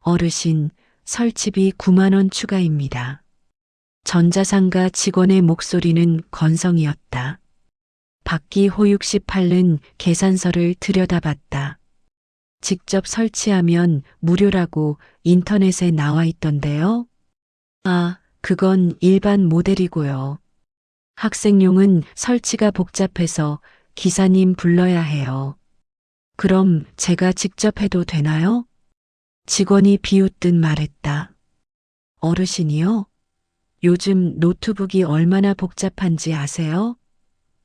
어르신, 설치비 9만 원 추가입니다. 전자상가 직원의 목소리는 건성이었다. 박기 호육 18는 계산서를 들여다봤다. 직접 설치하면 무료라고 인터넷에 나와 있던데요. 아, 그건 일반 모델이고요. 학생용은 설치가 복잡해서 기사님 불러야 해요. 그럼 제가 직접 해도 되나요? 직원이 비웃듯 말했다. 어르신이요? 요즘 노트북이 얼마나 복잡한지 아세요?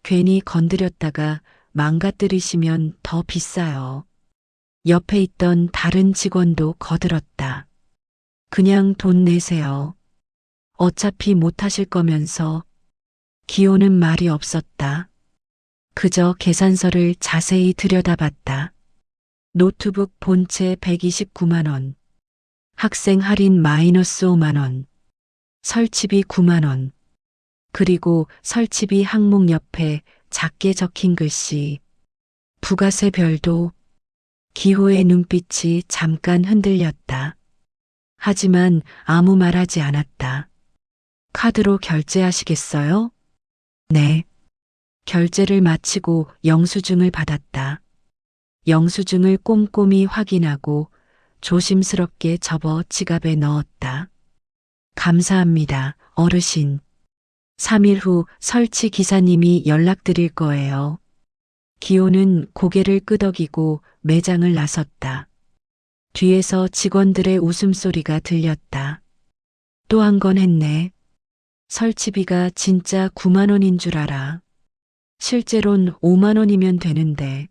괜히 건드렸다가 망가뜨리시면 더 비싸요. 옆에 있던 다른 직원도 거들었다. 그냥 돈 내세요. 어차피 못하실 거면서. 기호는 말이 없었다. 그저 계산서를 자세히 들여다봤다. 노트북 본체 129만 원, 학생 할인 마이너스 5만 원, 설치비 9만 원, 그리고 설치비 항목 옆에 작게 적힌 글씨, 부가세 별도. 기호의 눈빛이 잠깐 흔들렸다. 하지만 아무 말하지 않았다. 카드로 결제하시겠어요? 네. 결제를 마치고 영수증을 받았다. 영수증을 꼼꼼히 확인하고 조심스럽게 접어 지갑에 넣었다. 감사합니다, 어르신. 3일 후 설치 기사님이 연락드릴 거예요. 기호는 고개를 끄덕이고 매장을 나섰다. 뒤에서 직원들의 웃음소리가 들렸다. 또 한 건 했네. 설치비가 진짜 9만 원인 줄 알아. 실제론 5만 원이면 되는데.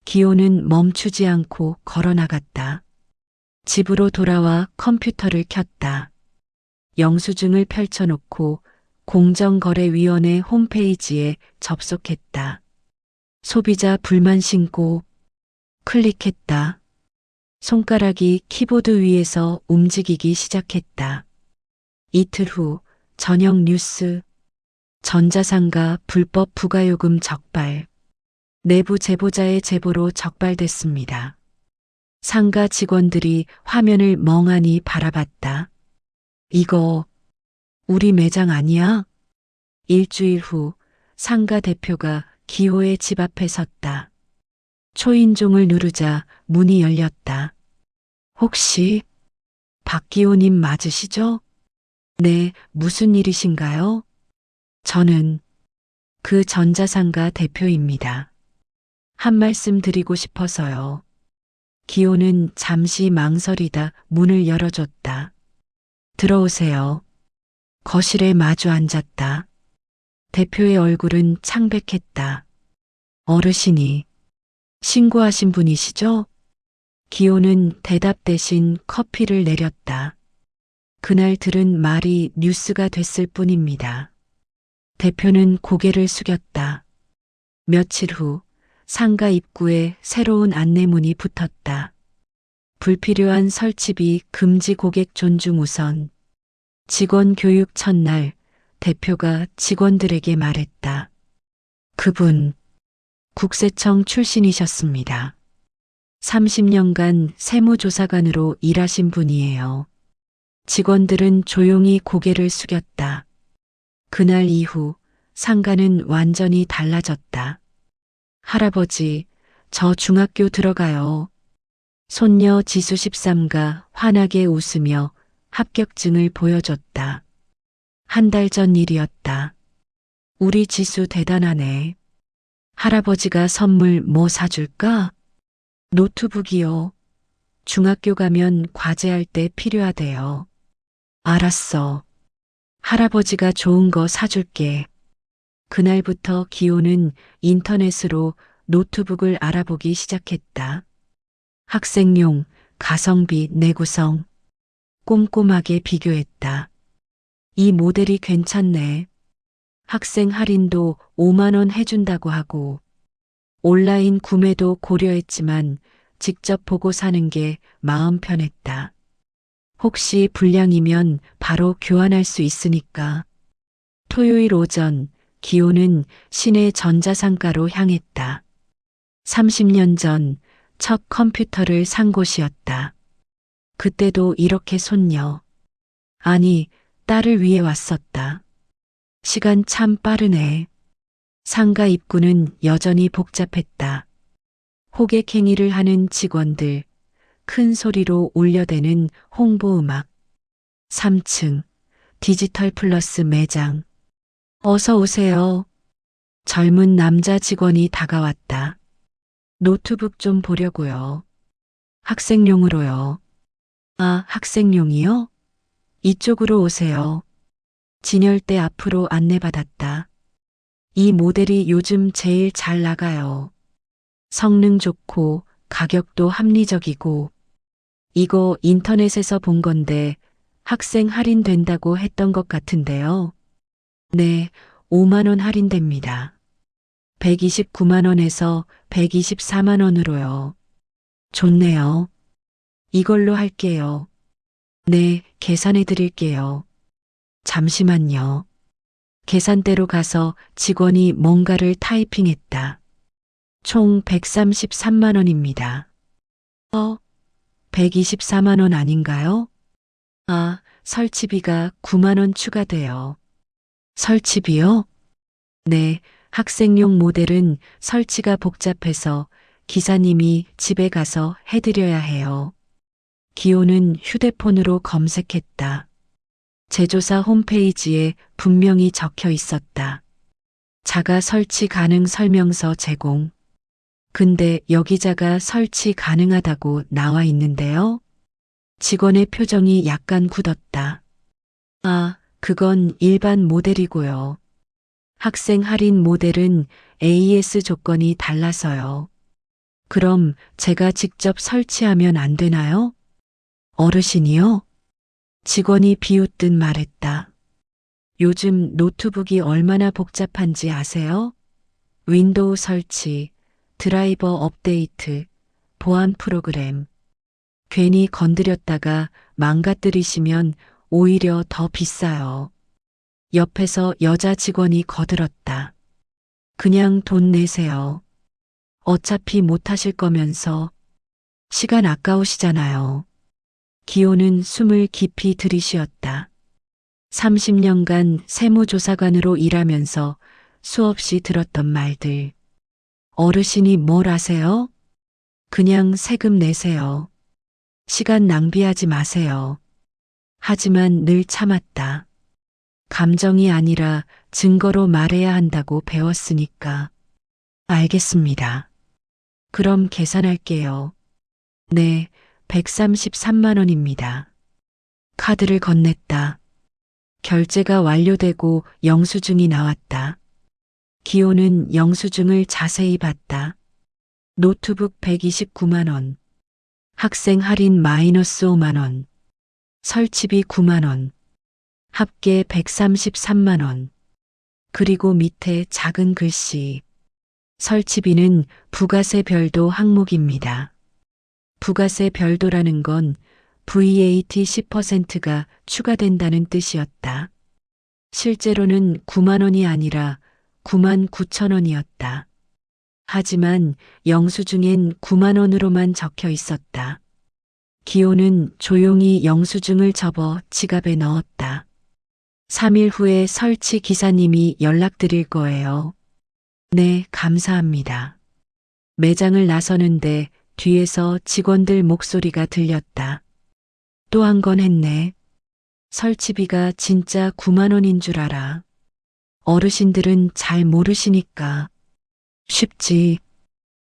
기호는 멈추지 않고 걸어 나갔다. 집으로 돌아와 컴퓨터를 켰다. 영수증을 펼쳐놓고 공정거래위원회 홈페이지에 접속했다. 소비자 불만 신고 클릭했다. 손가락이 키보드 위에서 움직이기 시작했다. 이틀 후 저녁 뉴스. 전자상가 불법 부가요금 적발. 내부 제보자의 제보로 적발됐습니다. 상가 직원들이 화면을 멍하니 바라봤다. 이거 우리 매장 아니야? 일주일 후 상가 대표가 기호의 집 앞에 섰다. 초인종을 누르자 문이 열렸다. 혹시 박기호님 맞으시죠? 네, 무슨 일이신가요? 저는 그 전자상가 대표입니다. 한 말씀 드리고 싶어서요. 기호는 잠시 망설이다 문을 열어줬다. 들어오세요. 거실에 마주 앉았다. 대표의 얼굴은 창백했다. 어르신이 신고하신 분이시죠? 기호는 대답 대신 커피를 내렸다. 그날 들은 말이 뉴스가 됐을 뿐입니다. 대표는 고개를 숙였다. 며칠 후 상가 입구에 새로운 안내문이 붙었다. 불필요한 설치비 금지 고객 존중 우선. 직원 교육 첫날 대표가 직원들에게 말했다. 그분 국세청 출신이셨습니다. 30년간 세무조사관으로 일하신 분이에요. 직원들은 조용히 고개를 숙였다. 그날 이후 상가는 완전히 달라졌다. 할아버지, 저 중학교 들어가요. 손녀 지수 13가 환하게 웃으며 합격증을 보여줬다. 한 달 전 일이었다. 우리 지수 대단하네. 할아버지가 선물 뭐 사줄까? 노트북이요. 중학교 가면 과제할 때 필요하대요. 알았어. 할아버지가 좋은 거 사줄게. 그날부터 기호는 인터넷으로 노트북을 알아보기 시작했다. 학생용, 가성비, 내구성. 꼼꼼하게 비교했다. 이 모델이 괜찮네. 학생 할인도 5만 원 해준다고 하고 온라인 구매도 고려했지만 직접 보고 사는 게 마음 편했다. 혹시 불량이면 바로 교환할 수 있으니까. 토요일 오전 기호는 시내 전자상가로 향했다. 30년 전 첫 컴퓨터를 산 곳이었다. 그때도 이렇게 손녀, 아니, 딸을 위해 왔었다. 시간 참 빠르네. 상가 입구는 여전히 복잡했다. 호객행위를 하는 직원들, 큰 소리로 울려대는 홍보음악. 3층, 디지털 플러스 매장. 어서 오세요. 젊은 남자 직원이 다가왔다. 노트북 좀 보려고요. 학생용으로요. 아, 학생용이요? 이쪽으로 오세요. 진열대 앞으로 안내받았다. 이 모델이 요즘 제일 잘 나가요. 성능 좋고 가격도 합리적이고. 이거 인터넷에서 본 건데 학생 할인된다고 했던 것 같은데요. 네, 5만 원 할인됩니다. 129만 원에서 124만 원으로요. 좋네요. 이걸로 할게요. 네, 계산해 드릴게요. 잠시만요. 계산대로 가서 직원이 뭔가를 타이핑했다. 총 133만 원입니다. 124만 원 아닌가요? 아, 설치비가 9만 원 추가돼요. 설치비요? 네, 학생용 모델은 설치가 복잡해서 기사님이 집에 가서 해드려야 해요. 기호는 휴대폰으로 검색했다. 제조사 홈페이지에 분명히 적혀 있었다. 자가 설치 가능 설명서 제공. 근데 여기자가 설치 가능하다고 나와 있는데요. 직원의 표정이 약간 굳었다. 아, 그건 일반 모델이고요. 학생 할인 모델은 AS 조건이 달라서요. 그럼 제가 직접 설치하면 안 되나요? 어르신이요? 직원이 비웃듯 말했다. 요즘 노트북이 얼마나 복잡한지 아세요? 윈도우 설치, 드라이버 업데이트, 보안 프로그램. 괜히 건드렸다가 망가뜨리시면 오히려 더 비싸요. 옆에서 여자 직원이 거들었다. 그냥 돈 내세요. 어차피 못하실 거면서 시간 아까우시잖아요. 기호는 숨을 깊이 들이쉬었다. 30년간 세무조사관으로 일하면서 수없이 들었던 말들. 어르신이 뭘 아세요? 그냥 세금 내세요. 시간 낭비하지 마세요. 하지만 늘 참았다. 감정이 아니라 증거로 말해야 한다고 배웠으니까. 알겠습니다. 그럼 계산할게요. 네, 133만 원입니다. 카드를 건넸다. 결제가 완료되고 영수증이 나왔다. 기호는 영수증을 자세히 봤다. 노트북 129만 원. 학생 할인 마이너스 5만 원. 설치비 9만 원. 합계 133만 원. 그리고 밑에 작은 글씨. 설치비는 부가세 별도 항목입니다. 부가세 별도라는 건 VAT 10%가 추가된다는 뜻이었다. 실제로는 9만 원이 아니라 9만 9천 원이었다. 하지만 영수증엔 9만 원으로만 적혀 있었다. 기호는 조용히 영수증을 접어 지갑에 넣었다. 3일 후에 설치 기사님이 연락드릴 거예요. 네, 감사합니다. 매장을 나서는데 뒤에서 직원들 목소리가 들렸다. 또 한 건 했네. 설치비가 진짜 9만 원인 줄 알아. 어르신들은 잘 모르시니까. 쉽지.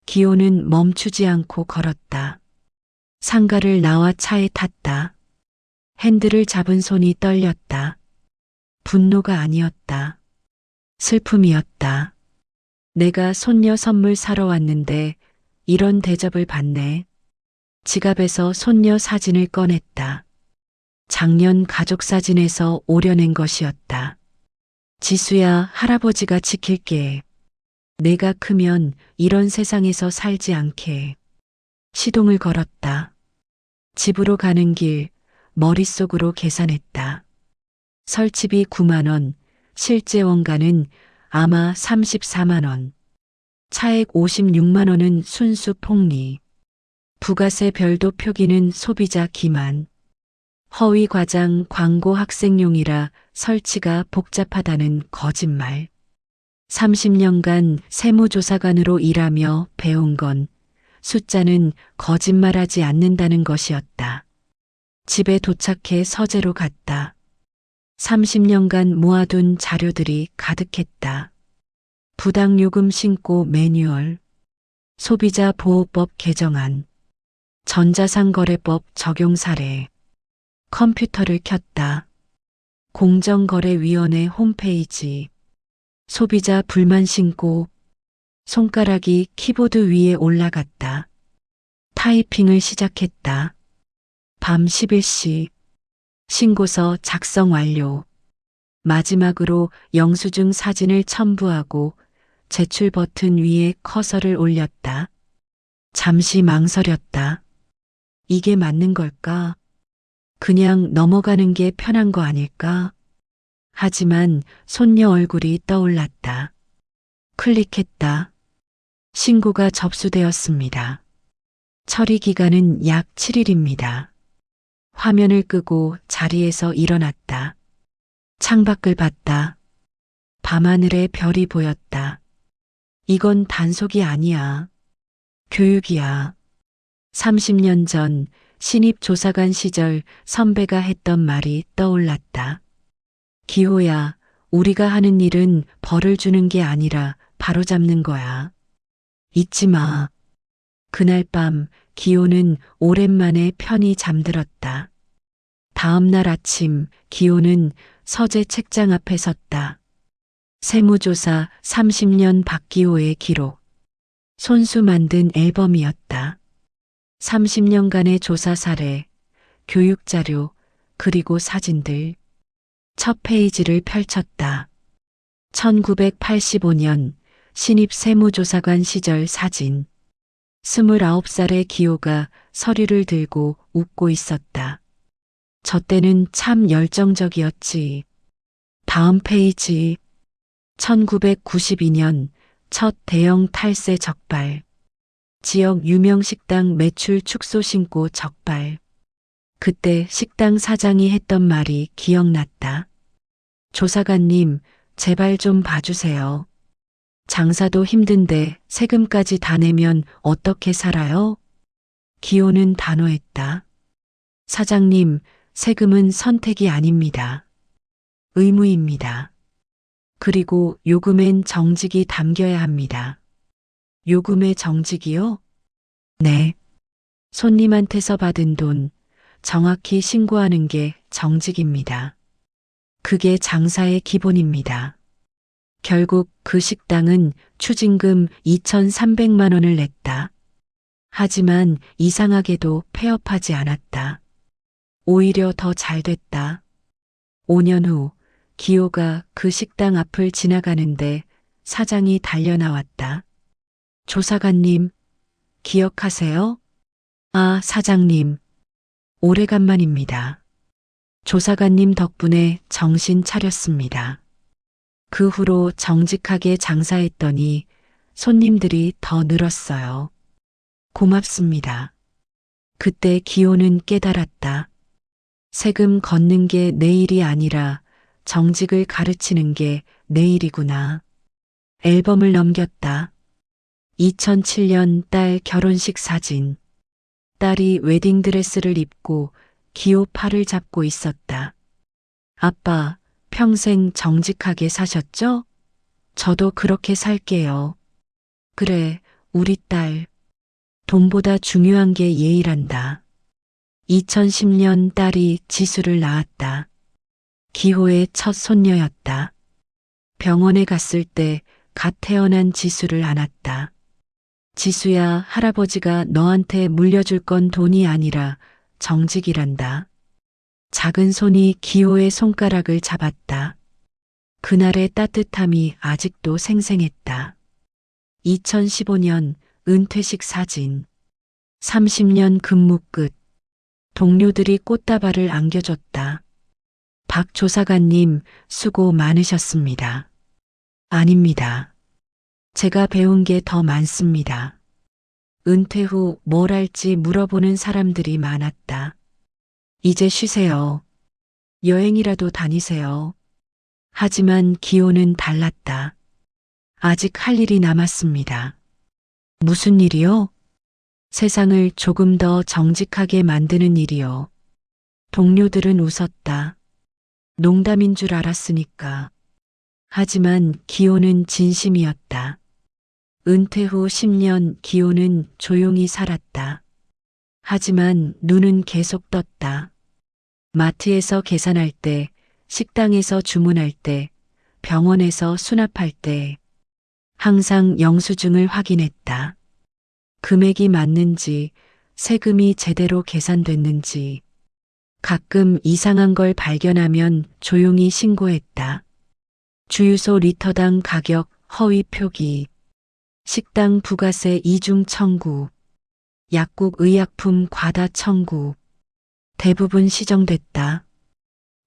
기호는 멈추지 않고 걸었다. 상가를 나와 차에 탔다. 핸들을 잡은 손이 떨렸다. 분노가 아니었다. 슬픔이었다. 내가 손녀 선물 사러 왔는데 이런 대접을 받네. 지갑에서 손녀 사진을 꺼냈다. 작년 가족 사진에서 오려낸 것이었다. 지수야, 할아버지가 지킬게. 내가 크면 이런 세상에서 살지 않게. 시동을 걸었다. 집으로 가는 길 머릿속으로 계산했다. 설치비 9만 원, 실제 원가는 아마 34만 원. 차액 56만 원은 순수 폭리. 부가세 별도 표기는 소비자 기만. 허위 과장 광고 학생용이라 설치가 복잡하다는 거짓말. 30년간 세무조사관으로 일하며 배운 건 숫자는 거짓말하지 않는다는 것이었다. 집에 도착해 서재로 갔다. 30년간 모아둔 자료들이 가득했다. 부당요금 신고 매뉴얼, 소비자보호법 개정안, 전자상거래법 적용 사례. 컴퓨터를 켰다. 공정거래위원회 홈페이지. 소비자 불만 신고. 손가락이 키보드 위에 올라갔다. 타이핑을 시작했다. 밤 11시. 신고서 작성 완료. 마지막으로 영수증 사진을 첨부하고 제출 버튼 위에 커서를 올렸다. 잠시 망설였다. 이게 맞는 걸까? 그냥 넘어가는 게 편한 거 아닐까? 하지만 손녀 얼굴이 떠올랐다. 클릭했다. 신고가 접수되었습니다. 처리 기간은 약 7일입니다. 화면을 끄고 자리에서 일어났다. 창밖을 봤다. 밤하늘에 별이 보였다. 이건 단속이 아니야. 교육이야. 30년 전 신입조사관 시절 선배가 했던 말이 떠올랐다. 기호야, 우리가 하는 일은 벌을 주는 게 아니라 바로잡는 거야. 잊지 마. 그날 밤 기호는 오랜만에 편히 잠들었다. 다음 날 아침 기호는 서재 책장 앞에 섰다. 세무조사 30년 박기호의 기록. 손수 만든 앨범이었다. 30년간의 조사 사례, 교육 자료, 그리고 사진들. 첫 페이지를 펼쳤다. 1985년 신입 세무조사관 시절 사진. 29살의 기호가 서류를 들고 웃고 있었다. 저 때는 참 열정적이었지. 다음 페이지. 1992년 첫 대형 탈세 적발. 지역 유명 식당 매출 축소 신고 적발. 그때 식당 사장이 했던 말이 기억났다. 조사관님, 제발 좀 봐주세요. 장사도 힘든데 세금까지 다 내면 어떻게 살아요? 기호는 단호했다. 사장님, 세금은 선택이 아닙니다. 의무입니다. 그리고 요금엔 정직이 담겨야 합니다. 요금의 정직이요? 네. 손님한테서 받은 돈 정확히 신고하는 게 정직입니다. 그게 장사의 기본입니다. 결국 그 식당은 추징금 2,300만 원을 냈다. 하지만 이상하게도 폐업하지 않았다. 오히려 더 잘 됐다. 5년 후 기호가 그 식당 앞을 지나가는데 사장이 달려나왔다. 조사관님, 기억하세요? 아, 사장님. 오래간만입니다. 조사관님 덕분에 정신 차렸습니다. 그 후로 정직하게 장사했더니 손님들이 더 늘었어요. 고맙습니다. 그때 기호는 깨달았다. 세금 걷는 게 내 일이 아니라 정직을 가르치는 게 내 일이구나. 앨범을 넘겼다. 2007년 딸 결혼식 사진. 딸이 웨딩드레스를 입고 기호 팔을 잡고 있었다. 아빠, 평생 정직하게 사셨죠? 저도 그렇게 살게요. 그래, 우리 딸. 돈보다 중요한 게 예의란다. 2010년 딸이 지수를 낳았다. 기호의 첫 손녀였다. 병원에 갔을 때 갓 태어난 지수를 안았다. 지수야, 할아버지가 너한테 물려줄 건 돈이 아니라 정직이란다. 작은 손이 기호의 손가락을 잡았다. 그날의 따뜻함이 아직도 생생했다. 2015년 은퇴식 사진. 30년 근무 끝. 동료들이 꽃다발을 안겨줬다. 박 조사관님, 수고 많으셨습니다. 아닙니다. 제가 배운 게 더 많습니다. 은퇴 후 뭘 할지 물어보는 사람들이 많았다. 이제 쉬세요. 여행이라도 다니세요. 하지만 기호는 달랐다. 아직 할 일이 남았습니다. 무슨 일이요? 세상을 조금 더 정직하게 만드는 일이요. 동료들은 웃었다. 농담인 줄 알았으니까. 하지만 기호는 진심이었다. 은퇴 후 10년 기호는 조용히 살았다. 하지만 눈은 계속 떴다. 마트에서 계산할 때, 식당에서 주문할 때, 병원에서 수납할 때, 항상 영수증을 확인했다. 금액이 맞는지, 세금이 제대로 계산됐는지, 가끔 이상한 걸 발견하면 조용히 신고했다. 주유소 리터당 가격 허위 표기, 식당 부가세 이중 청구, 약국 의약품 과다 청구, 대부분 시정됐다.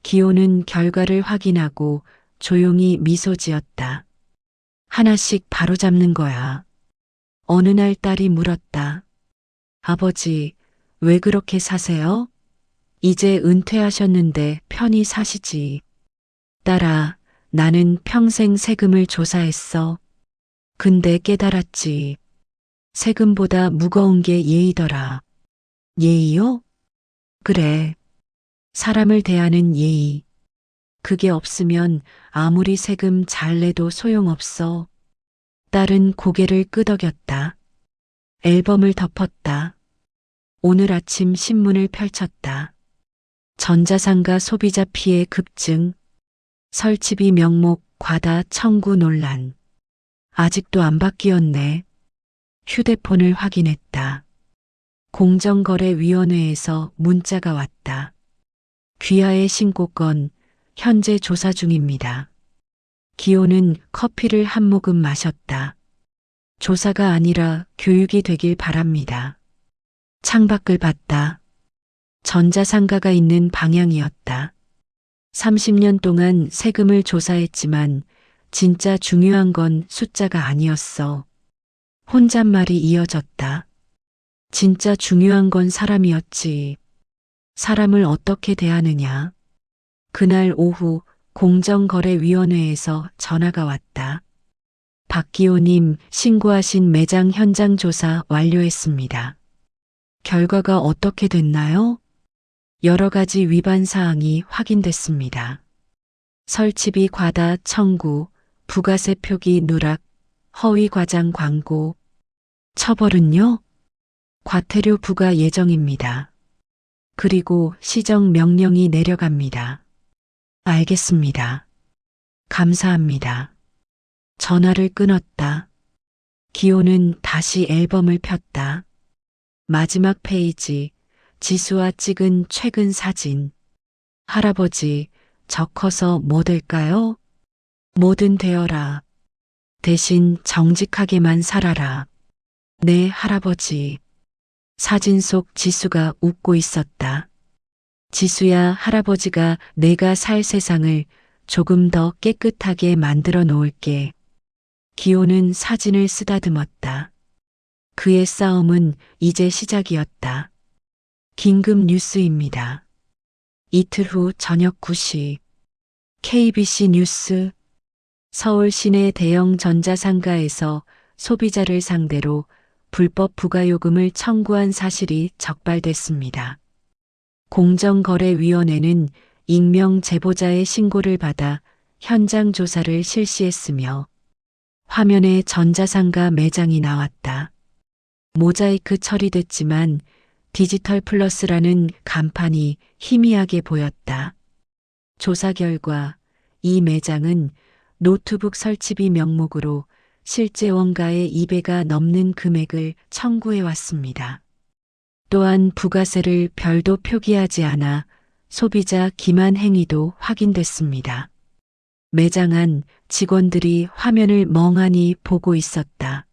기호는 결과를 확인하고 조용히 미소 지었다. 하나씩 바로잡는 거야. 어느 날 딸이 물었다. 아버지, 왜 그렇게 사세요? 이제 은퇴하셨는데 편히 사시지. 딸아, 나는 평생 세금을 조사했어. 근데 깨달았지. 세금보다 무거운 게 예의더라. 예의요? 그래. 사람을 대하는 예의. 그게 없으면 아무리 세금 잘 내도 소용없어. 딸은 고개를 끄덕였다. 앨범을 덮었다. 오늘 아침 신문을 펼쳤다. 전자상가 소비자 피해 급증, 설치비 명목 과다 청구 논란. 아직도 안 바뀌었네. 휴대폰을 확인했다. 공정거래위원회에서 문자가 왔다. 귀하의 신고건 현재 조사 중입니다. 기호는 커피를 한 모금 마셨다. 조사가 아니라 교육이 되길 바랍니다. 창밖을 봤다. 전자상가가 있는 방향이었다. 30년 동안 세금을 조사했지만 진짜 중요한 건 숫자가 아니었어. 혼잣말이 이어졌다. 진짜 중요한 건 사람이었지. 사람을 어떻게 대하느냐. 그날 오후 공정거래위원회에서 전화가 왔다. 박기호님 신고하신 매장 현장 조사 완료했습니다. 결과가 어떻게 됐나요? 여러 가지 위반 사항이 확인됐습니다. 설치비 과다 청구, 부가세 표기 누락, 허위 과장 광고. 처벌은요? 과태료 부과 예정입니다. 그리고 시정 명령이 내려갑니다. 알겠습니다. 감사합니다. 전화를 끊었다. 기호는 다시 앨범을 폈다. 마지막 페이지, 지수와 찍은 최근 사진. 할아버지, 저 커서 뭐 될까요? 뭐든 되어라. 대신 정직하게만 살아라. 네, 할아버지. 사진 속 지수가 웃고 있었다. 지수야, 할아버지가 내가 살 세상을 조금 더 깨끗하게 만들어 놓을게. 기호는 사진을 쓰다듬었다. 그의 싸움은 이제 시작이었다. 긴급 뉴스입니다. 이틀 후 저녁 9시 KBC 뉴스. 서울 시내 대형 전자상가에서 소비자를 상대로 불법 부가요금을 청구한 사실이 적발됐습니다. 공정거래위원회는 익명 제보자의 신고를 받아 현장 조사를 실시했으며 화면에 전자상가 매장이 나왔다. 모자이크 처리됐지만 디지털 플러스라는 간판이 희미하게 보였다. 조사 결과 이 매장은 노트북 설치비 명목으로 실제 원가의 2배가 넘는 금액을 청구해 왔습니다. 또한 부가세를 별도 표기하지 않아 소비자 기만 행위도 확인됐습니다. 매장 안 직원들이 화면을 멍하니 보고 있었다.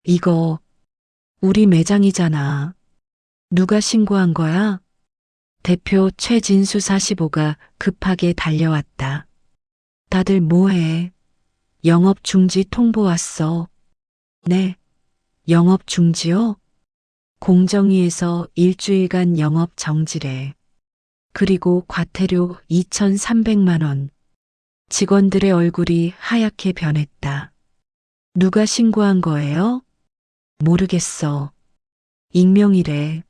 이거 우리 매장이잖아. 누가 신고한 거야? 대표 최진수 45가 급하게 달려왔다. 다들 뭐해? 영업 중지 통보 왔어. 네, 영업 중지요? 공정위에서 일주일간 영업 정지래. 그리고 과태료 2,300만 원. 직원들의 얼굴이 하얗게 변했다. 누가 신고한 거예요? 모르겠어. 익명이래.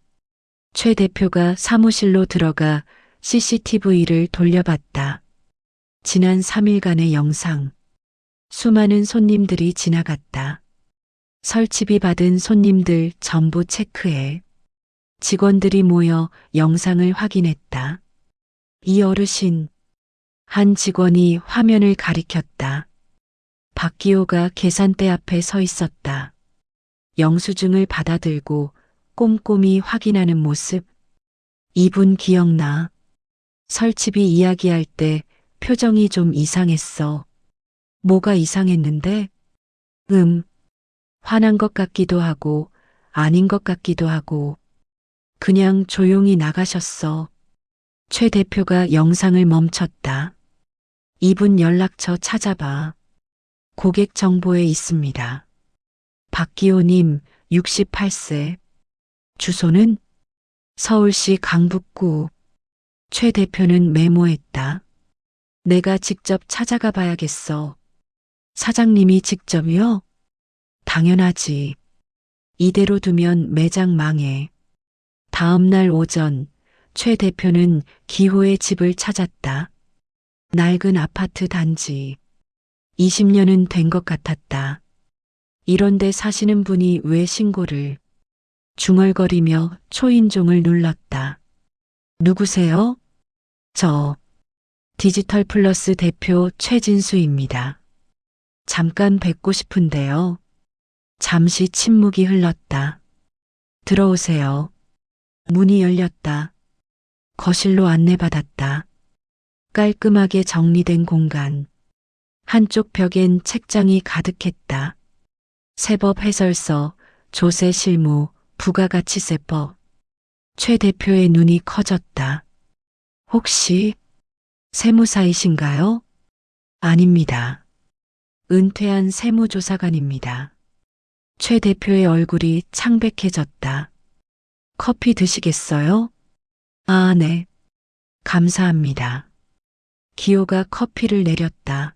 최 대표가 사무실로 들어가 CCTV를 돌려봤다. 지난 3일간의 영상. 수많은 손님들이 지나갔다. 설치비 받은 손님들 전부 체크해. 직원들이 모여 영상을 확인했다. 이 어르신. 한 직원이 화면을 가리켰다. 박기호가 계산대 앞에 서 있었다. 영수증을 받아들고 꼼꼼히 확인하는 모습. 이분 기억나. 설치비 이야기할 때 표정이 좀 이상했어. 뭐가 이상했는데? 화난 것 같기도 하고 아닌 것 같기도 하고 그냥 조용히 나가셨어. 최 대표가 영상을 멈췄다. 이분 연락처 찾아봐. 고객 정보에 있습니다. 박기호님 68세. 주소는 서울시 강북구. 최 대표는 메모했다. 내가 직접 찾아가 봐야겠어. 사장님이 직접이요? 당연하지. 이대로 두면 매장 망해. 다음 날 오전 최 대표는 기호의 집을 찾았다. 낡은 아파트 단지. 20년은 된 것 같았다. 이런데 사시는 분이 왜 신고를? 중얼거리며 초인종을 눌렀다. 누구세요? 저 디지털 플러스 대표 최진수입니다. 잠깐 뵙고 싶은데요. 잠시 침묵이 흘렀다. 들어오세요. 문이 열렸다. 거실로 안내받았다. 깔끔하게 정리된 공간. 한쪽 벽엔 책장이 가득했다. 세법 해설서, 조세 실무, 부가가치세법. 최 대표의 눈이 커졌다. 혹시 세무사이신가요? 아닙니다. 은퇴한 세무조사관입니다. 최 대표의 얼굴이 창백해졌다. 커피 드시겠어요? 아, 네. 감사합니다. 기호가 커피를 내렸다.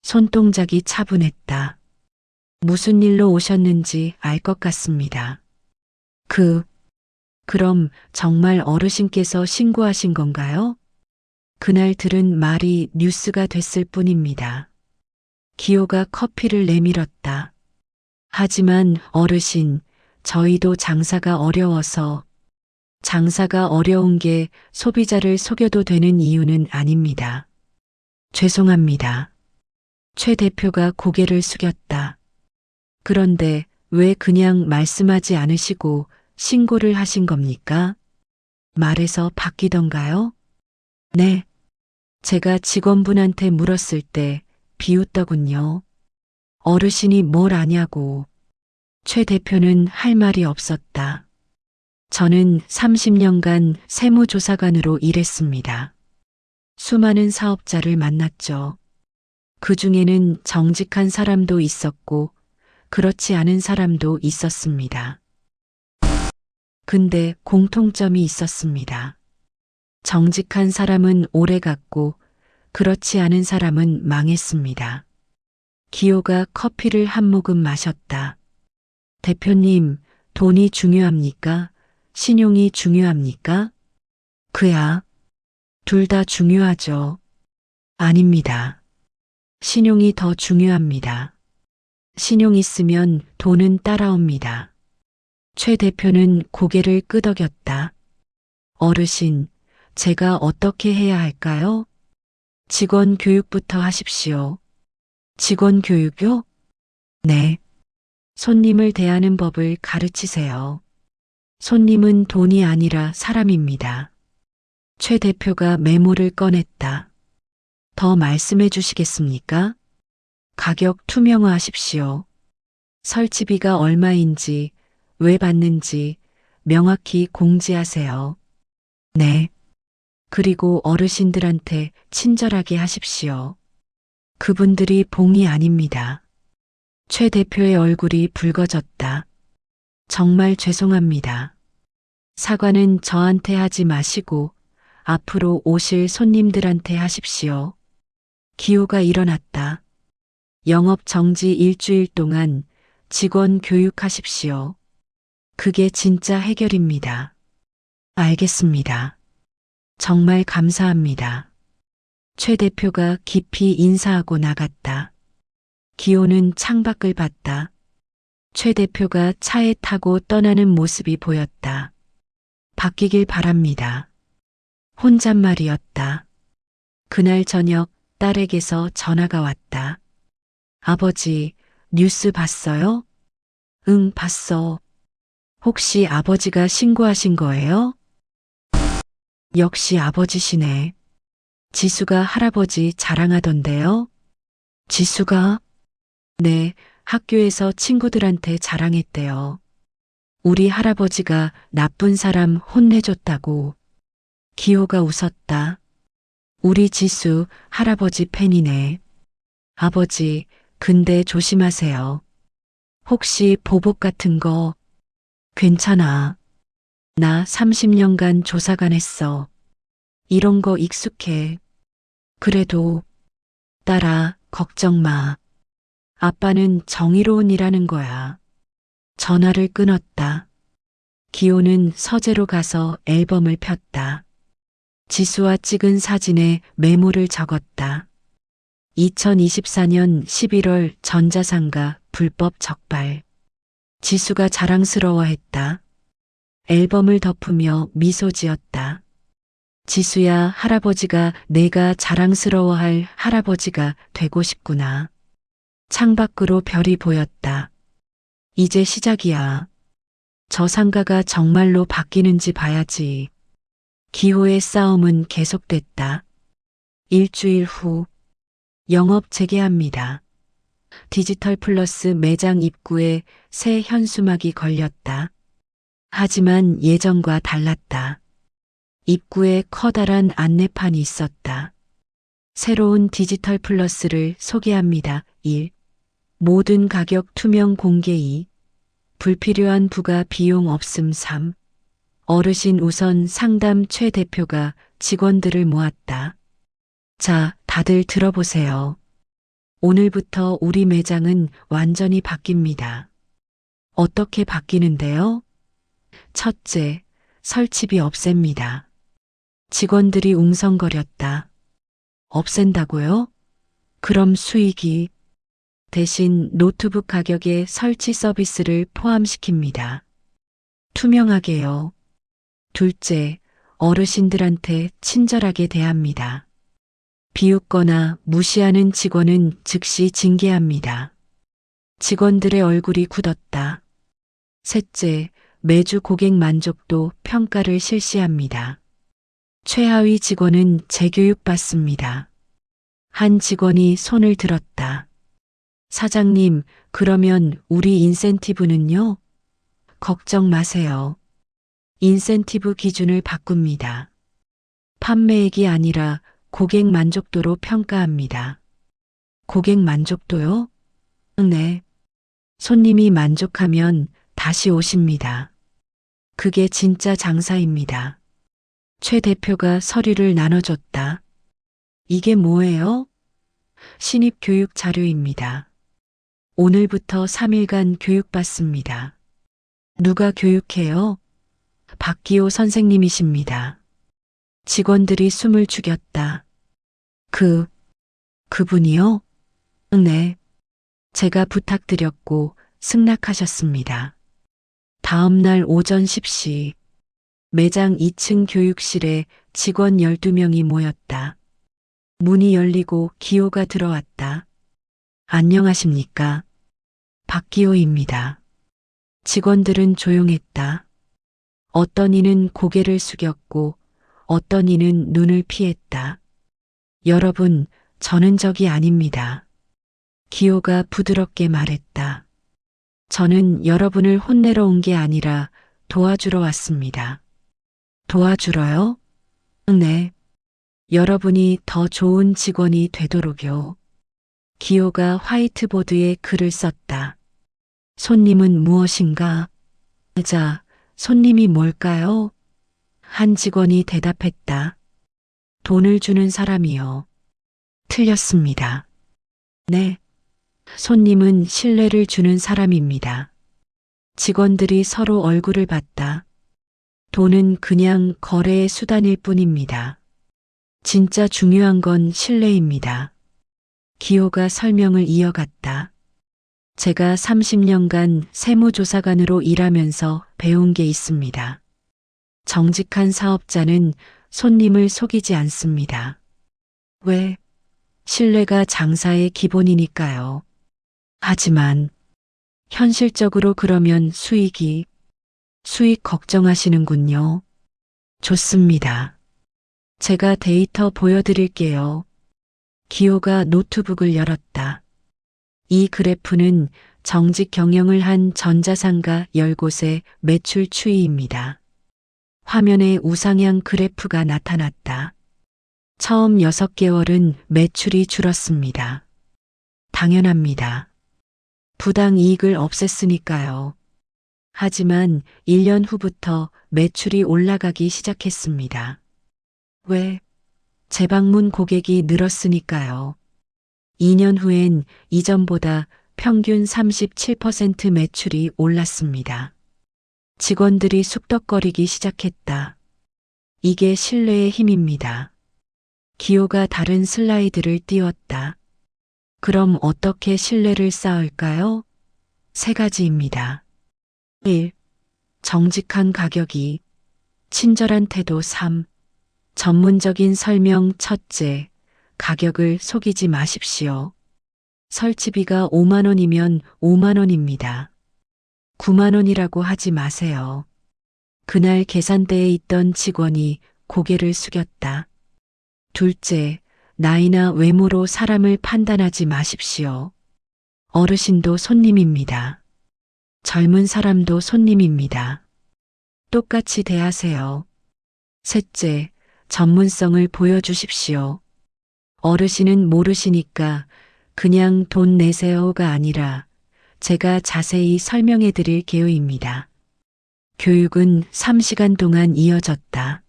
손동작이 차분했다. 무슨 일로 오셨는지 알 것 같습니다. 그럼 정말 어르신께서 신고하신 건가요? 그날 들은 말이 뉴스가 됐을 뿐입니다. 기호가 커피를 내밀었다. 하지만 어르신, 저희도 장사가 어려워서. 장사가 어려운 게 소비자를 속여도 되는 이유는 아닙니다. 죄송합니다. 최 대표가 고개를 숙였다. 그런데 왜 그냥 말씀하지 않으시고 신고를 하신 겁니까? 말에서 바뀌던가요? 네. 제가 직원분한테 물었을 때 비웃더군요. 어르신이 뭘 아냐고. 최 대표는 할 말이 없었다. 저는 30년간 세무조사관으로 일했습니다. 수많은 사업자를 만났죠. 그 중에는 정직한 사람도 있었고 그렇지 않은 사람도 있었습니다. 근데 공통점이 있었습니다. 정직한 사람은 오래 갔고 그렇지 않은 사람은 망했습니다. 기호가 커피를 한 모금 마셨다. 대표님, 돈이 중요합니까? 신용이 중요합니까? 그야. 둘 다 중요하죠. 아닙니다. 신용이 더 중요합니다. 신용 있으면 돈은 따라옵니다. 최 대표는 고개를 끄덕였다. 어르신, 제가 어떻게 해야 할까요? 직원 교육부터 하십시오. 직원 교육요? 네. 손님을 대하는 법을 가르치세요. 손님은 돈이 아니라 사람입니다. 최 대표가 메모를 꺼냈다. 더 말씀해 주시겠습니까? 가격 투명화하십시오. 설치비가 얼마인지, 왜 받는지 명확히 공지하세요. 네. 그리고 어르신들한테 친절하게 하십시오. 그분들이 봉이 아닙니다. 최 대표의 얼굴이 붉어졌다. 정말 죄송합니다. 사과는 저한테 하지 마시고 앞으로 오실 손님들한테 하십시오. 기호가 일어났다. 영업 정지 일주일 동안 직원 교육하십시오. 그게 진짜 해결입니다. 알겠습니다. 정말 감사합니다. 최 대표가 깊이 인사하고 나갔다. 기호는 창밖을 봤다. 최 대표가 차에 타고 떠나는 모습이 보였다. 바뀌길 바랍니다. 혼잣말이었다. 그날 저녁 딸에게서 전화가 왔다. 아버지, 뉴스 봤어요? 응, 봤어. 혹시 아버지가 신고하신 거예요? 역시 아버지시네. 지수가 할아버지 자랑하던데요? 지수가? 네, 학교에서 친구들한테 자랑했대요. 우리 할아버지가 나쁜 사람 혼내줬다고. 기호가 웃었다. 우리 지수 할아버지 팬이네. 아버지, 근데 조심하세요. 혹시 보복 같은 거 괜찮아. 나 30년간 조사관 했어. 이런 거 익숙해. 그래도 딸아, 걱정 마. 아빠는 정의로운 일하는 거야. 전화를 끊었다. 기호는 서재로 가서 앨범을 폈다. 지수와 찍은 사진에 메모를 적었다. 2024년 11월 전자상가 불법 적발. 지수가 자랑스러워했다. 앨범을 덮으며 미소 지었다. 지수야, 할아버지가 내가 자랑스러워할 할아버지가 되고 싶구나. 창밖으로 별이 보였다. 이제 시작이야. 저 상가가 정말로 바뀌는지 봐야지. 기호의 싸움은 계속됐다. 일주일 후 영업 재개합니다. 디지털 플러스 매장 입구에 새 현수막이 걸렸다. 하지만 예전과 달랐다. 입구에 커다란 안내판이 있었다. 새로운 디지털 플러스를 소개합니다. 1. 모든 가격 투명 공개. 2. 불필요한 부가 비용 없음. 3. 어르신 우선 상담. 최 대표가 직원들을 모았다. 자, 다들 들어보세요. 오늘부터 우리 매장은 완전히 바뀝니다. 어떻게 바뀌는데요? 첫째, 설치비 없앱니다. 직원들이 웅성거렸다. 없앤다고요? 그럼 수익이 대신 노트북 가격에 설치 서비스를 포함시킵니다. 투명하게요. 둘째, 어르신들한테 친절하게 대합니다. 비웃거나 무시하는 직원은 즉시 징계합니다. 직원들의 얼굴이 굳었다. 셋째, 매주 고객 만족도 평가를 실시합니다. 최하위 직원은 재교육받습니다. 한 직원이 손을 들었다. 사장님, 그러면 우리 인센티브는요? 걱정 마세요. 인센티브 기준을 바꿉니다. 판매액이 아니라 고객 만족도로 평가합니다. 고객 만족도요? 네. 손님이 만족하면 다시 오십니다. 그게 진짜 장사입니다. 최 대표가 서류를 나눠줬다. 이게 뭐예요? 신입 교육 자료입니다. 오늘부터 3일간 교육받습니다. 누가 교육해요? 박기호 선생님이십니다. 직원들이 숨을 죽였다. 그분이요? 네. 제가 부탁드렸고 승낙하셨습니다. 다음 날 오전 10시 매장 2층 교육실에 직원 12명이 모였다. 문이 열리고 기호가 들어왔다. 안녕하십니까? 박기호입니다. 직원들은 조용했다. 어떤 이는 고개를 숙였고 어떤 이는 눈을 피했다. 여러분, 저는 적이 아닙니다. 기호가 부드럽게 말했다. 저는 여러분을 혼내러 온 게 아니라 도와주러 왔습니다. 도와주러요? 네. 여러분이 더 좋은 직원이 되도록요. 기호가 화이트보드에 글을 썼다. 손님은 무엇인가? 자, 손님이 뭘까요? 한 직원이 대답했다. 돈을 주는 사람이요. 틀렸습니다. 네. 손님은 신뢰를 주는 사람입니다. 직원들이 서로 얼굴을 봤다. 돈은 그냥 거래의 수단일 뿐입니다. 진짜 중요한 건 신뢰입니다. 기호가 설명을 이어갔다. 제가 30년간 세무조사관으로 일하면서 배운 게 있습니다. 정직한 사업자는 손님을 속이지 않습니다. 왜? 신뢰가 장사의 기본이니까요. 하지만 현실적으로 그러면 수익 걱정하시는군요. 좋습니다. 제가 데이터 보여드릴게요. 기호가 노트북을 열었다. 이 그래프는 정직 경영을 한 전자상가 10곳의 매출 추이입니다. 화면에 우상향 그래프가 나타났다. 처음 6개월은 매출이 줄었습니다. 당연합니다. 부당 이익을 없앴으니까요. 하지만 1년 후부터 매출이 올라가기 시작했습니다. 왜? 재방문 고객이 늘었으니까요. 2년 후엔 이전보다 평균 37% 매출이 올랐습니다. 직원들이 쑥덕거리기 시작했다. 이게 신뢰의 힘입니다. 기호가 다른 슬라이드를 띄웠다. 그럼 어떻게 신뢰를 쌓을까요? 3가지입니다. 1. 정직한 가격. 2. 친절한 태도. 3. 전문적인 설명. 첫째, 가격을 속이지 마십시오. 설치비가 5만 원이면 5만 원입니다. 9만 원이라고 하지 마세요. 그날 계산대에 있던 직원이 고개를 숙였다. 둘째, 나이나 외모로 사람을 판단하지 마십시오. 어르신도 손님입니다. 젊은 사람도 손님입니다. 똑같이 대하세요. 셋째, 전문성을 보여주십시오. 어르신은 모르시니까 그냥 돈 내세요가 아니라 제가 자세히 설명해 드릴 계획입니다. 교육은 3시간 동안 이어졌다.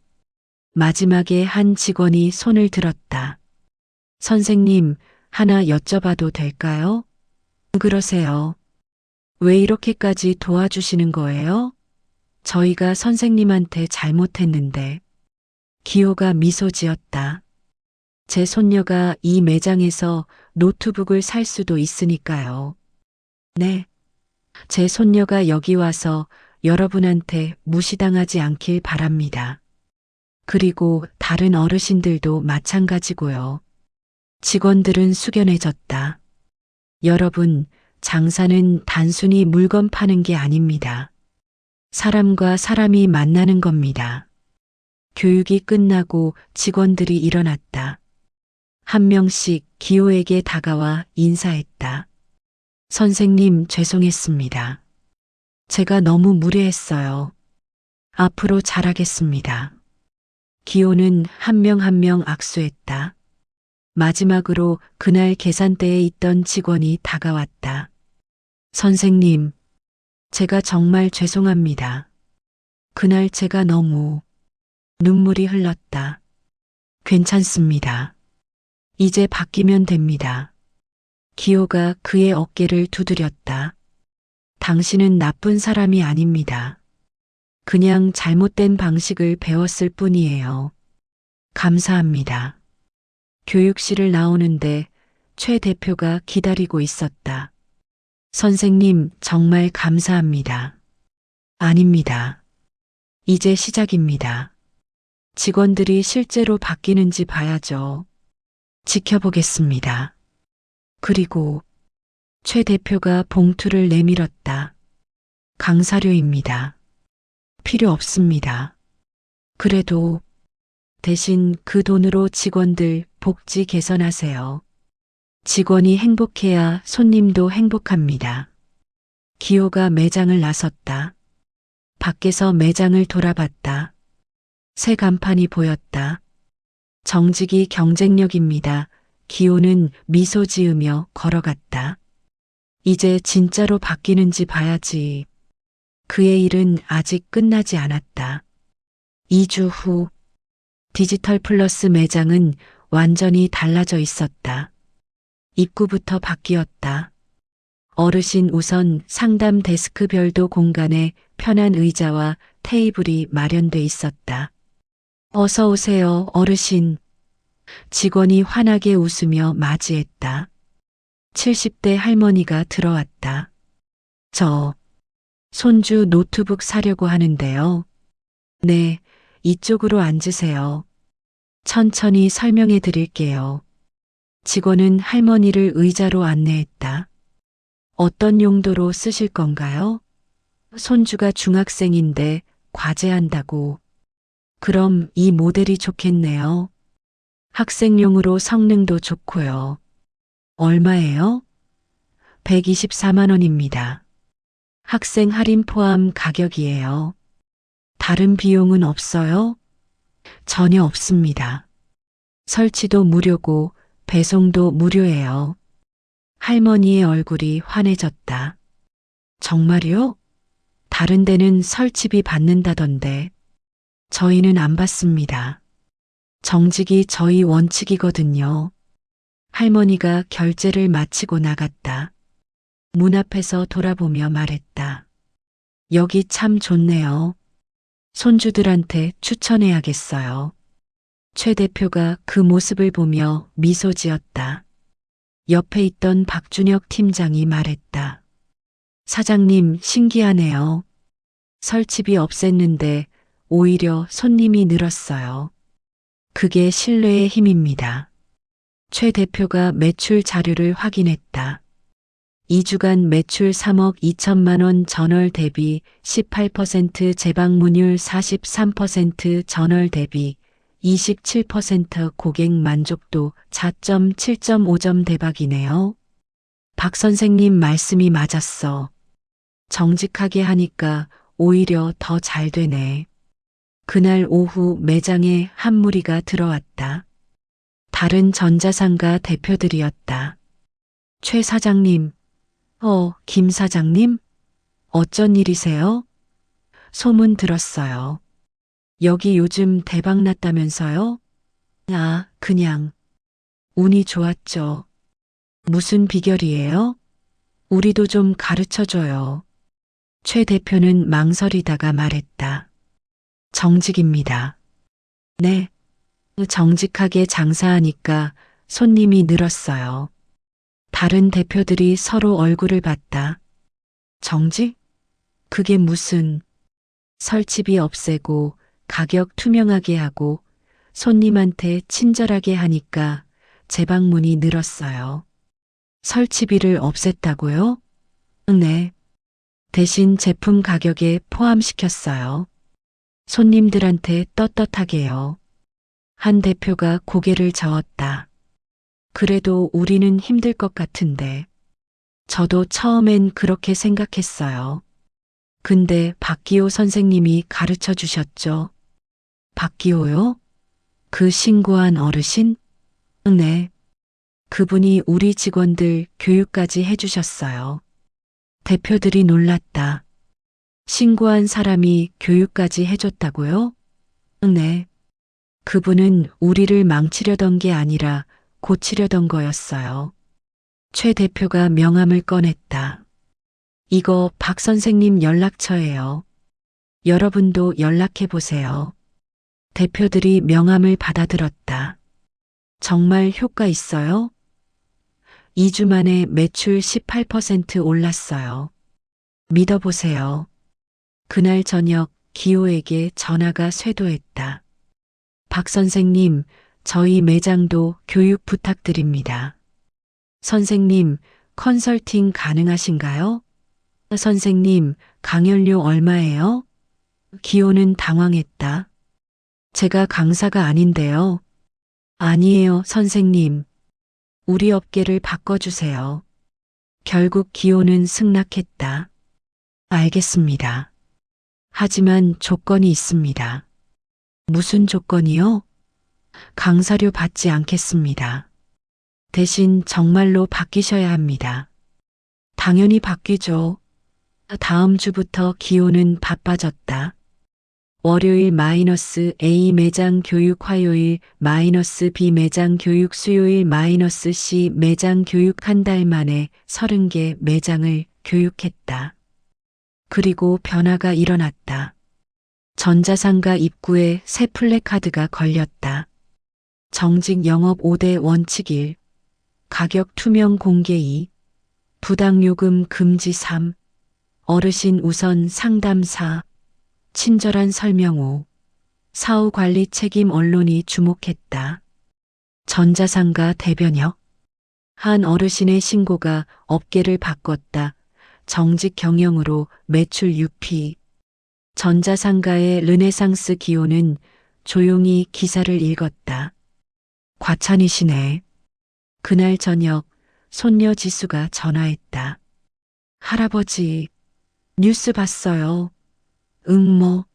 마지막에 한 직원이 손을 들었다. 선생님, 하나 여쭤봐도 될까요? 그러세요. 왜 이렇게까지 도와주시는 거예요? 저희가 선생님한테 잘못했는데. 기호가 미소 지었다. 제 손녀가 이 매장에서 노트북을 살 수도 있으니까요. 네. 제 손녀가 여기 와서 여러분한테 무시당하지 않길 바랍니다. 그리고 다른 어르신들도 마찬가지고요. 직원들은 숙연해졌다. 여러분, 장사는 단순히 물건 파는 게 아닙니다. 사람과 사람이 만나는 겁니다. 교육이 끝나고 직원들이 일어났다. 한 명씩 기호에게 다가와 인사했다. 선생님, 죄송했습니다. 제가 너무 무례했어요. 앞으로 잘하겠습니다. 기호는 한 명 한 명 악수했다. 마지막으로 그날 계산대에 있던 직원이 다가왔다. 선생님, 제가 정말 죄송합니다. 그날 제가 너무 눈물이 흘렀다. 괜찮습니다. 이제 바뀌면 됩니다. 기호가 그의 어깨를 두드렸다. 당신은 나쁜 사람이 아닙니다. 그냥 잘못된 방식을 배웠을 뿐이에요. 감사합니다. 교육실을 나오는데 최 대표가 기다리고 있었다. 선생님, 정말 감사합니다. 아닙니다. 이제 시작입니다. 직원들이 실제로 바뀌는지 봐야죠. 지켜보겠습니다. 그리고 최 대표가 봉투를 내밀었다. 강사료입니다. 필요 없습니다. 그래도 대신 그 돈으로 직원들 복지 개선하세요. 직원이 행복해야 손님도 행복합니다. 기호가 매장을 나섰다. 밖에서 매장을 돌아봤다. 새 간판이 보였다. 정직이 경쟁력입니다. 기호는 미소 지으며 걸어갔다. 이제 진짜로 바뀌는지 봐야지. 그의 일은 아직 끝나지 않았다. 2주 후 디지털 플러스 매장은 완전히 달라져 있었다. 입구부터 바뀌었다. 어르신 우선 상담 데스크 별도 공간에 편한 의자와 테이블이 마련돼 있었다. 어서 오세요, 어르신. 직원이 환하게 웃으며 맞이했다. 70대 할머니가 들어왔다. 저 손주 노트북 사려고 하는데요. 네, 이쪽으로 앉으세요. 천천히 설명해 드릴게요. 직원은 할머니를 의자로 안내했다. 어떤 용도로 쓰실 건가요? 손주가 중학생인데 과제한다고. 그럼 이 모델이 좋겠네요. 학생용으로 성능도 좋고요. 얼마예요? 124만 원입니다. 학생 할인 포함 가격이에요. 다른 비용은 없어요? 전혀 없습니다. 설치도 무료고 배송도 무료예요. 할머니의 얼굴이 환해졌다. 정말요? 다른 데는 설치비 받는다던데. 저희는 안 받습니다. 정직이 저희 원칙이거든요. 할머니가 결제를 마치고 나갔다. 문 앞에서 돌아보며 말했다. 여기 참 좋네요. 손주들한테 추천해야겠어요. 최 대표가 그 모습을 보며 미소 지었다. 옆에 있던 박준혁 팀장이 말했다. 사장님, 신기하네요. 설치비 없앴는데 오히려 손님이 늘었어요. 그게 신뢰의 힘입니다. 최 대표가 매출 자료를 확인했다. 2주간 매출 3억 2천만 원, 전월 대비 18%, 재방문율 43%, 전월 대비 27%, 고객 만족도 4.7.5점. 대박이네요. 박 선생님 말씀이 맞았어. 정직하게 하니까 오히려 더 잘 되네. 그날 오후 매장에 한 무리가 들어왔다. 다른 전자상가 대표들이었다. 최 사장님, 김 사장님? 어쩐 일이세요? 소문 들었어요. 여기 요즘 대박 났다면서요? 아, 그냥 운이 좋았죠. 무슨 비결이에요? 우리도 좀 가르쳐줘요. 최 대표는 망설이다가 말했다. 정직입니다. 네, 정직하게 장사하니까 손님이 늘었어요. 다른 대표들이 서로 얼굴을 봤다. 정직? 그게 무슨? 설치비 없애고 가격 투명하게 하고 손님한테 친절하게 하니까 재방문이 늘었어요. 설치비를 없앴다고요? 네. 대신 제품 가격에 포함시켰어요. 손님들한테 떳떳하게요. 한 대표가 고개를 저었다. 그래도 우리는 힘들 것 같은데. 저도 처음엔 그렇게 생각했어요. 근데 박기호 선생님이 가르쳐 주셨죠. 박기호요? 그 신고한 어르신? 네. 그분이 우리 직원들 교육까지 해주셨어요. 대표들이 놀랐다. 신고한 사람이 교육까지 해줬다고요? 네. 그분은 우리를 망치려던 게 아니라 고치려던 거였어요. 최 대표가 명함을 꺼냈다. 이거 박 선생님 연락처예요. 여러분도 연락해 보세요. 대표들이 명함을 받아들었다. 정말 효과 있어요? 2주 만에 매출 18% 올랐어요. 믿어보세요. 그날 저녁 기호에게 전화가 쇄도했다. 박 선생님, 저희 매장도 교육 부탁드립니다. 선생님, 컨설팅 가능하신가요? 선생님, 강연료 얼마예요? 기호는 당황했다. 제가 강사가 아닌데요. 아니에요, 선생님. 우리 업계를 바꿔주세요. 결국 기호는 승낙했다. 알겠습니다. 하지만 조건이 있습니다. 무슨 조건이요? 강사료 받지 않겠습니다. 대신 정말로 바뀌셔야 합니다. 당연히 바뀌죠. 다음 주부터 기호는 바빠졌다. 월요일 -A 매장 교육, 화요일 -B 매장 교육, 수요일 -C 매장 교육. 한 달 만에 30개 매장을 교육했다. 그리고 변화가 일어났다. 전자상가 입구에 새 플래카드가 걸렸다. 정직 영업 5대 원칙 1, 가격 투명 공개 2, 부당요금 금지 3, 어르신 우선 상담 4, 친절한 설명 5, 사후 관리 책임. 언론이 주목했다. 전자상가 대변역. 한 어르신의 신고가 업계를 바꿨다. 정직 경영으로 매출 유피. 전자상가의 르네상스 기호는 조용히 기사를 읽었다. 과찬이시네. 그날 저녁 손녀 지수가 전화했다. 할아버지, 뉴스 봤어요. 응, 뭐.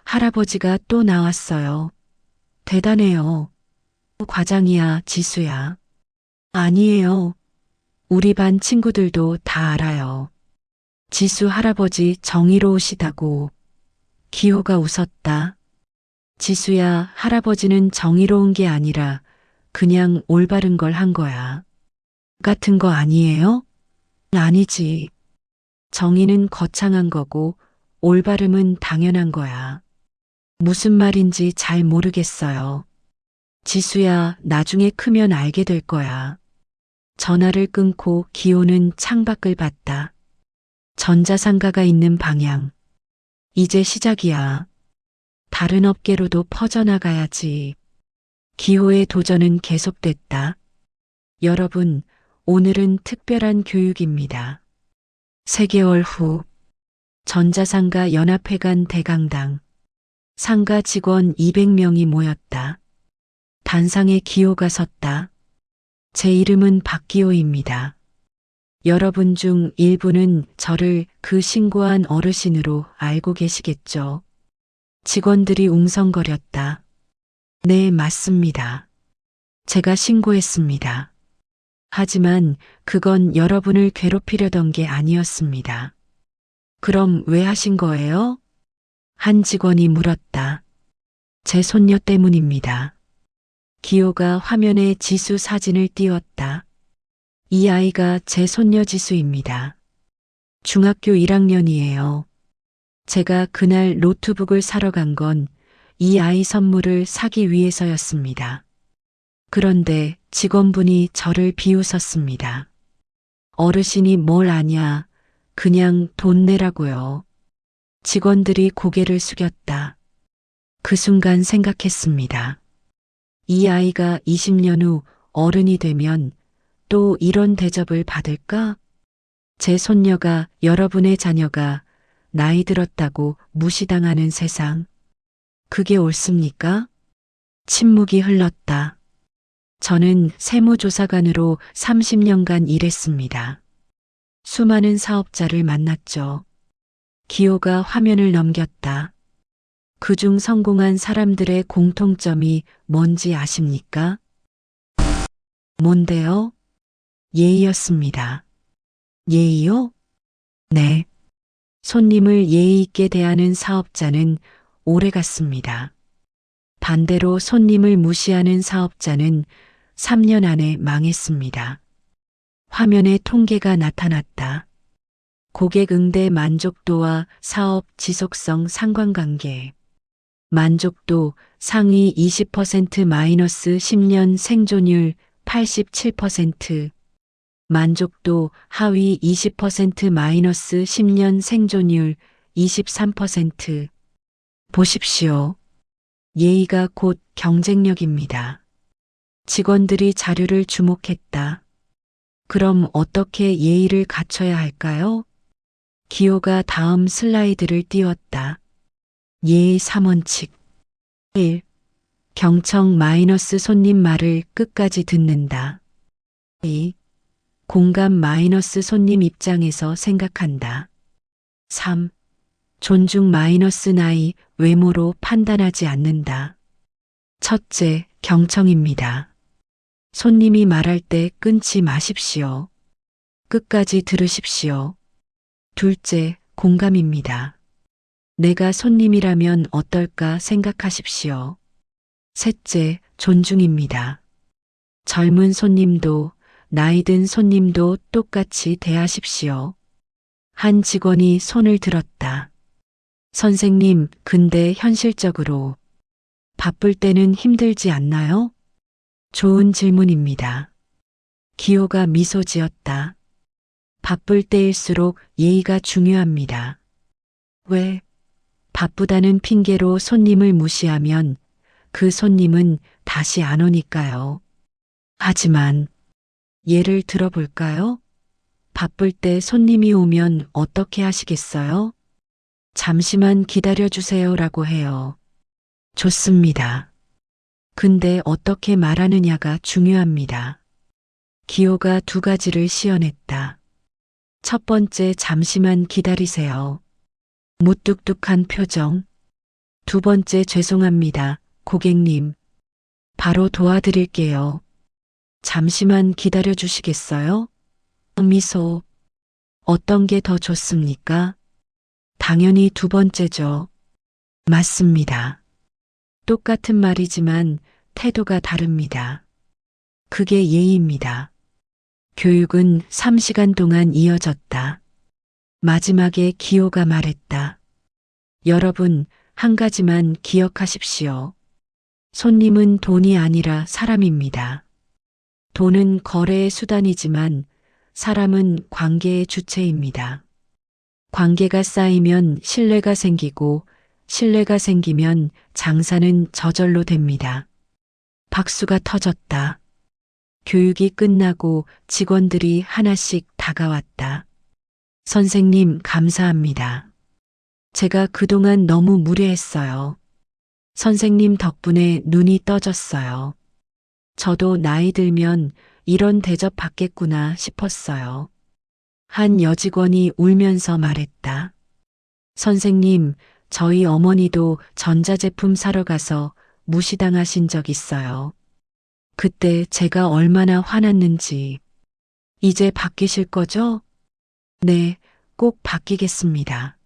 할아버지가 또 나왔어요. 대단해요. 과장이야, 지수야. 아니에요. 우리 반 친구들도 다 알아요. 지수 할아버지 정의로우시다고. 기호가 웃었다. 지수야, 할아버지는 정의로운 게 아니라 그냥 올바른 걸 한 거야. 같은 거 아니에요? 아니지. 정의는 거창한 거고 올바름은 당연한 거야. 무슨 말인지 잘 모르겠어요. 지수야, 나중에 크면 알게 될 거야. 전화를 끊고 기호는 창밖을 봤다. 전자상가가 있는 방향. 이제 시작이야. 다른 업계로도 퍼져나가야지. 기호의 도전은 계속됐다. 여러분, 오늘은 특별한 교육입니다. 3개월 후, 전자상가 연합회관 대강당. 상가 직원 200명이 모였다. 단상에 기호가 섰다. 제 이름은 박기호입니다. 여러분 중 일부는 저를 그 신고한 어르신으로 알고 계시겠죠. 직원들이 웅성거렸다. 네, 맞습니다. 제가 신고했습니다. 하지만 그건 여러분을 괴롭히려던 게 아니었습니다. 그럼 왜 하신 거예요? 한 직원이 물었다. 제 손녀 때문입니다. 기호가 화면에 지수 사진을 띄웠다. 이 아이가 제 손녀 지수입니다. 중학교 1학년이에요. 제가 그날 노트북을 사러 간 건 이 아이 선물을 사기 위해서였습니다. 그런데 직원분이 저를 비웃었습니다. 어르신이 뭘 아냐, 그냥 돈 내라고요. 직원들이 고개를 숙였다. 그 순간 생각했습니다. 이 아이가 20년 후 어른이 되면 또 이런 대접을 받을까? 제 손녀가, 여러분의 자녀가 나이 들었다고 무시당하는 세상. 그게 옳습니까? 침묵이 흘렀다. 저는 세무조사관으로 30년간 일했습니다. 수많은 사업자를 만났죠. 기호가 화면을 넘겼다. 그중 성공한 사람들의 공통점이 뭔지 아십니까? 뭔데요? 예의였습니다. 예의요? 네. 손님을 예의 있게 대하는 사업자는 오래 갔습니다. 반대로 손님을 무시하는 사업자는 3년 안에 망했습니다. 화면에 통계가 나타났다. 고객 응대 만족도와 사업 지속성 상관관계. 만족도 상위 20% 마이너스 10년 생존율 87%. 만족도 하위 20% 마이너스 10년 생존율 23%. 보십시오. 예의가 곧 경쟁력입니다. 직원들이 자료를 주목했다. 그럼 어떻게 예의를 갖춰야 할까요? 기호가 다음 슬라이드를 띄웠다. 예의 3원칙. 1. 경청 마이너스 손님 말을 끝까지 듣는다. 2. 공감 마이너스 손님 입장에서 생각한다. 3. 존중 마이너스 나이, 외모로 판단하지 않는다. 첫째, 경청입니다. 손님이 말할 때 끊지 마십시오. 끝까지 들으십시오. 둘째, 공감입니다. 내가 손님이라면 어떨까 생각하십시오. 셋째, 존중입니다. 젊은 손님도 나이 든 손님도 똑같이 대하십시오. 한 직원이 손을 들었다. 선생님, 근데 현실적으로 바쁠 때는 힘들지 않나요? 좋은 질문입니다. 기호가 미소 지었다. 바쁠 때일수록 예의가 중요합니다. 왜? 바쁘다는 핑계로 손님을 무시하면 그 손님은 다시 안 오니까요. 하지만 예를 들어볼까요? 바쁠 때 손님이 오면 어떻게 하시겠어요? 잠시만 기다려주세요라고 해요. 좋습니다. 근데 어떻게 말하느냐가 중요합니다. 기호가 두 가지를 시연했다. 첫 번째, 잠시만 기다리세요. 무뚝뚝한 표정. 두 번째, 죄송합니다, 고객님. 바로 도와드릴게요. 잠시만 기다려 주시겠어요? 미소. 어떤 게 더 좋습니까? 당연히 두 번째죠. 맞습니다. 똑같은 말이지만 태도가 다릅니다. 그게 예의입니다. 교육은 3시간 동안 이어졌다. 마지막에 기호가 말했다. 여러분, 한 가지만 기억하십시오. 손님은 돈이 아니라 사람입니다. 돈은 거래의 수단이지만 사람은 관계의 주체입니다. 관계가 쌓이면 신뢰가 생기고 신뢰가 생기면 장사는 저절로 됩니다. 박수가 터졌다. 교육이 끝나고 직원들이 하나씩 다가왔다. 선생님, 감사합니다. 제가 그동안 너무 무례했어요. 선생님 덕분에 눈이 떠졌어요. 저도 나이 들면 이런 대접 받겠구나 싶었어요. 한 여직원이 울면서 말했다. 선생님, 저희 어머니도 전자제품 사러 가서 무시당하신 적 있어요. 그때 제가 얼마나 화났는지. 이제 바뀌실 거죠? 네, 꼭 바뀌겠습니다.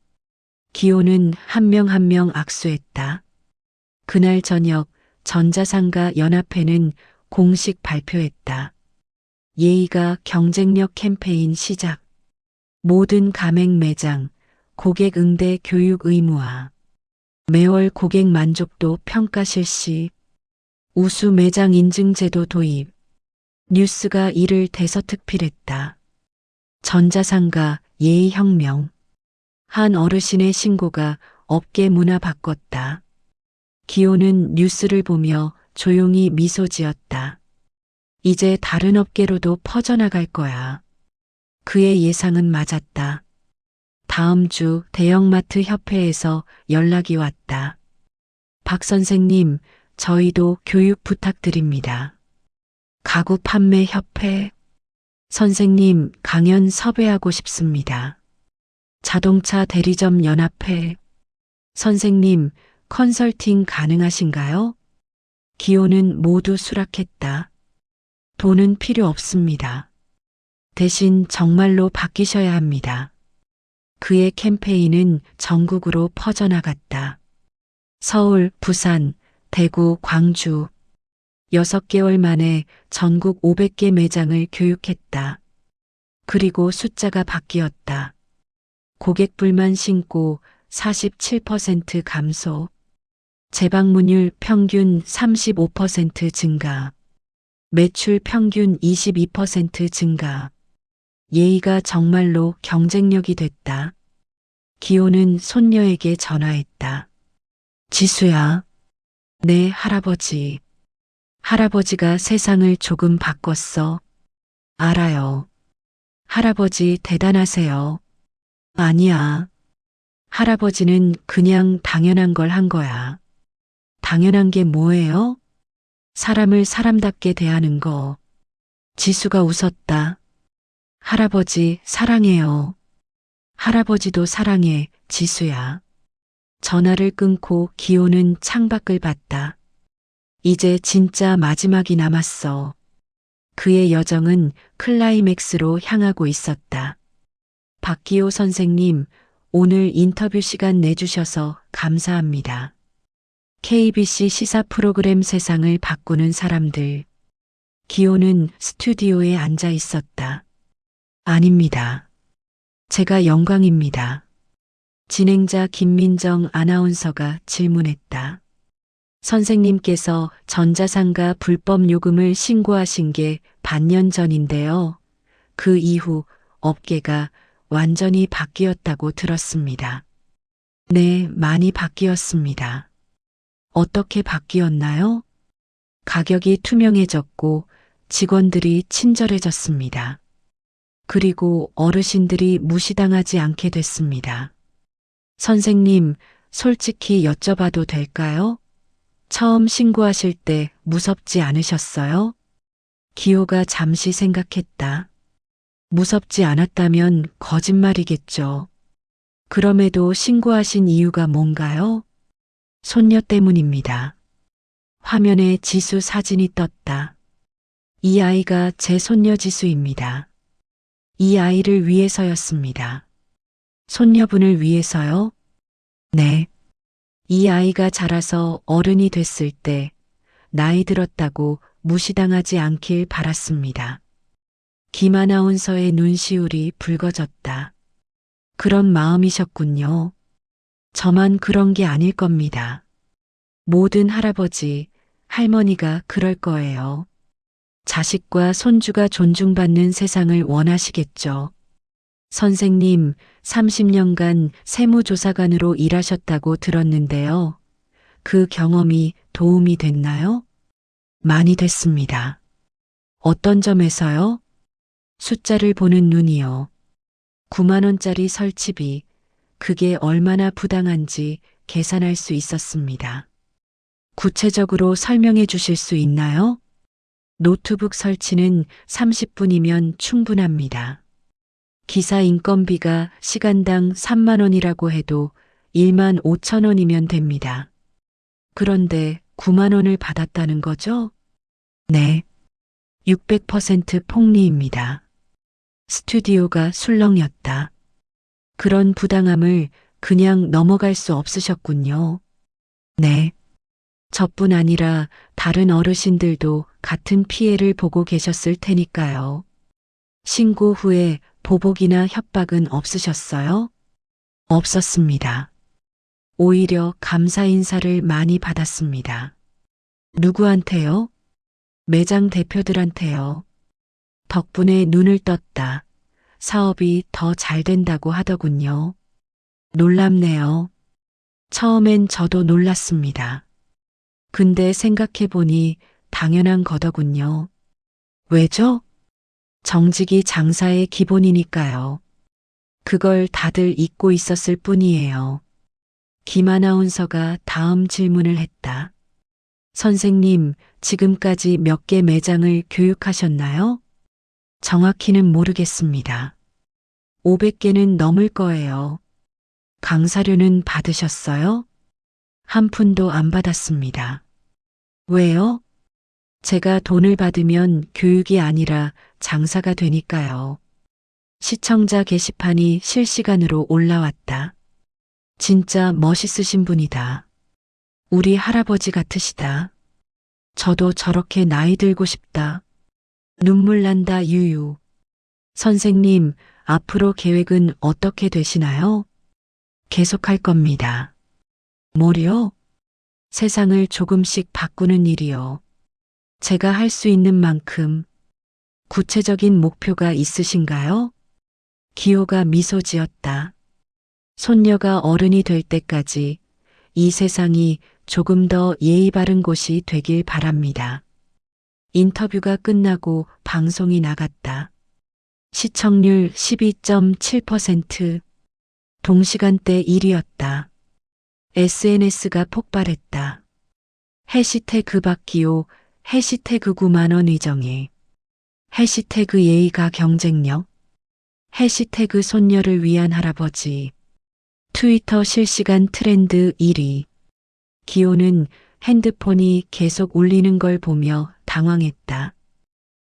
기호는 한 명 한 명 악수했다. 그날 저녁 전자상가 연합회는 공식 발표했다. 예의가 경쟁력 캠페인 시작. 모든 가맹 매장, 고객 응대 교육 의무화. 매월 고객 만족도 평가 실시. 우수 매장 인증 제도 도입. 뉴스가 이를 대서특필했다. 전자상가 예의 혁명. 한 어르신의 신고가 업계 문화 바꿨다. 기호는 뉴스를 보며 조용히 미소 지었다. 이제 다른 업계로도 퍼져나갈 거야. 그의 예상은 맞았다. 다음 주 대형마트 협회에서 연락이 왔다. 박 선생님, 저희도 교육 부탁드립니다. 가구 판매 협회. 선생님, 강연 섭외하고 싶습니다. 자동차 대리점 연합회. 선생님, 컨설팅 가능하신가요? 기호는 모두 수락했다. 돈은 필요 없습니다. 대신 정말로 바뀌셔야 합니다. 그의 캠페인은 전국으로 퍼져나갔다. 서울, 부산, 대구, 광주. 6개월 만에 전국 500개 매장을 교육했다. 그리고 숫자가 바뀌었다. 고객 불만 신고 47% 감소. 재방문율 평균 35% 증가. 매출 평균 22% 증가. 예의가 정말로 경쟁력이 됐다. 기호는 손녀에게 전화했다. 지수야. 네, 할아버지. 할아버지가 세상을 조금 바꿨어. 알아요. 할아버지 대단하세요. 아니야. 할아버지는 그냥 당연한 걸 한 거야. 당연한 게 뭐예요? 사람을 사람답게 대하는 거. 지수가 웃었다. 할아버지 사랑해요. 할아버지도 사랑해, 지수야. 전화를 끊고 기호는 창밖을 봤다. 이제 진짜 마지막이 남았어. 그의 여정은 클라이맥스로 향하고 있었다. 박기호 선생님, 오늘 인터뷰 시간 내주셔서 감사합니다. KBC 시사 프로그램 세상을 바꾸는 사람들. 기호는 스튜디오에 앉아 있었다. 아닙니다. 제가 영광입니다. 진행자 김민정 아나운서가 질문했다. 선생님께서 전자상가 불법 요금을 신고하신 게 반년 전인데요. 그 이후 업계가 완전히 바뀌었다고 들었습니다. 네, 많이 바뀌었습니다. 어떻게 바뀌었나요? 가격이 투명해졌고 직원들이 친절해졌습니다. 그리고 어르신들이 무시당하지 않게 됐습니다. 선생님, 솔직히 여쭤봐도 될까요? 처음 신고하실 때 무섭지 않으셨어요? 기호가 잠시 생각했다. 무섭지 않았다면 거짓말이겠죠. 그럼에도 신고하신 이유가 뭔가요? 손녀 때문입니다. 화면에 지수 사진이 떴다. 이 아이가 제 손녀 지수입니다. 이 아이를 위해서였습니다. 손녀분을 위해서요? 네. 이 아이가 자라서 어른이 됐을 때 나이 들었다고 무시당하지 않길 바랐습니다. 김 아나운서의 눈시울이 붉어졌다. 그런 마음이셨군요. 저만 그런 게 아닐 겁니다. 모든 할아버지, 할머니가 그럴 거예요. 자식과 손주가 존중받는 세상을 원하시겠죠. 선생님, 30년간 세무조사관으로 일하셨다고 들었는데요. 그 경험이 도움이 됐나요? 많이 됐습니다. 어떤 점에서요? 숫자를 보는 눈이요. 9만 원짜리 설치비, 그게 얼마나 부당한지 계산할 수 있었습니다. 구체적으로 설명해 주실 수 있나요? 노트북 설치는 30분이면 충분합니다. 기사 인건비가 시간당 3만 원이라고 해도 1만 5천 원이면 됩니다. 그런데 9만 원을 받았다는 거죠? 네. 600% 폭리입니다. 스튜디오가 술렁였다. 그런 부당함을 그냥 넘어갈 수 없으셨군요. 네. 저뿐 아니라 다른 어르신들도 같은 피해를 보고 계셨을 테니까요. 신고 후에 보복이나 협박은 없으셨어요? 없었습니다. 오히려 감사 인사를 많이 받았습니다. 누구한테요? 매장 대표들한테요. 덕분에 눈을 떴다. 사업이 더 잘 된다고 하더군요. 놀랍네요. 처음엔 저도 놀랐습니다. 근데 생각해보니 당연한 거더군요. 왜죠? 정직이 장사의 기본이니까요. 그걸 다들 잊고 있었을 뿐이에요. 김 아나운서가 다음 질문을 했다. 선생님, 지금까지 몇 개 매장을 교육하셨나요? 정확히는 모르겠습니다. 500개는 넘을 거예요. 강사료는 받으셨어요? 한 푼도 안 받았습니다. 왜요? 제가 돈을 받으면 교육이 아니라 장사가 되니까요. 시청자 게시판이 실시간으로 올라왔다. 진짜 멋있으신 분이다. 우리 할아버지 같으시다. 저도 저렇게 나이 들고 싶다. 눈물 난다 유유. 선생님, 앞으로 계획은 어떻게 되시나요? 계속할 겁니다. 뭐요? 세상을 조금씩 바꾸는 일이요. 제가 할 수 있는 만큼. 구체적인 목표가 있으신가요? 기호가 미소 지었다. 손녀가 어른이 될 때까지 이 세상이 조금 더 예의 바른 곳이 되길 바랍니다. 인터뷰가 끝나고 방송이 나갔다. 시청률 12.7%, 동시간대 1위였다. SNS가 폭발했다. 해시태그 박기호, 해시태그 9만 원 의정해. 해시태그 예의가 경쟁력. 해시태그 손녀를 위한 할아버지. 트위터 실시간 트렌드 1위. 기호는 핸드폰이 계속 울리는 걸 보며 당황했다.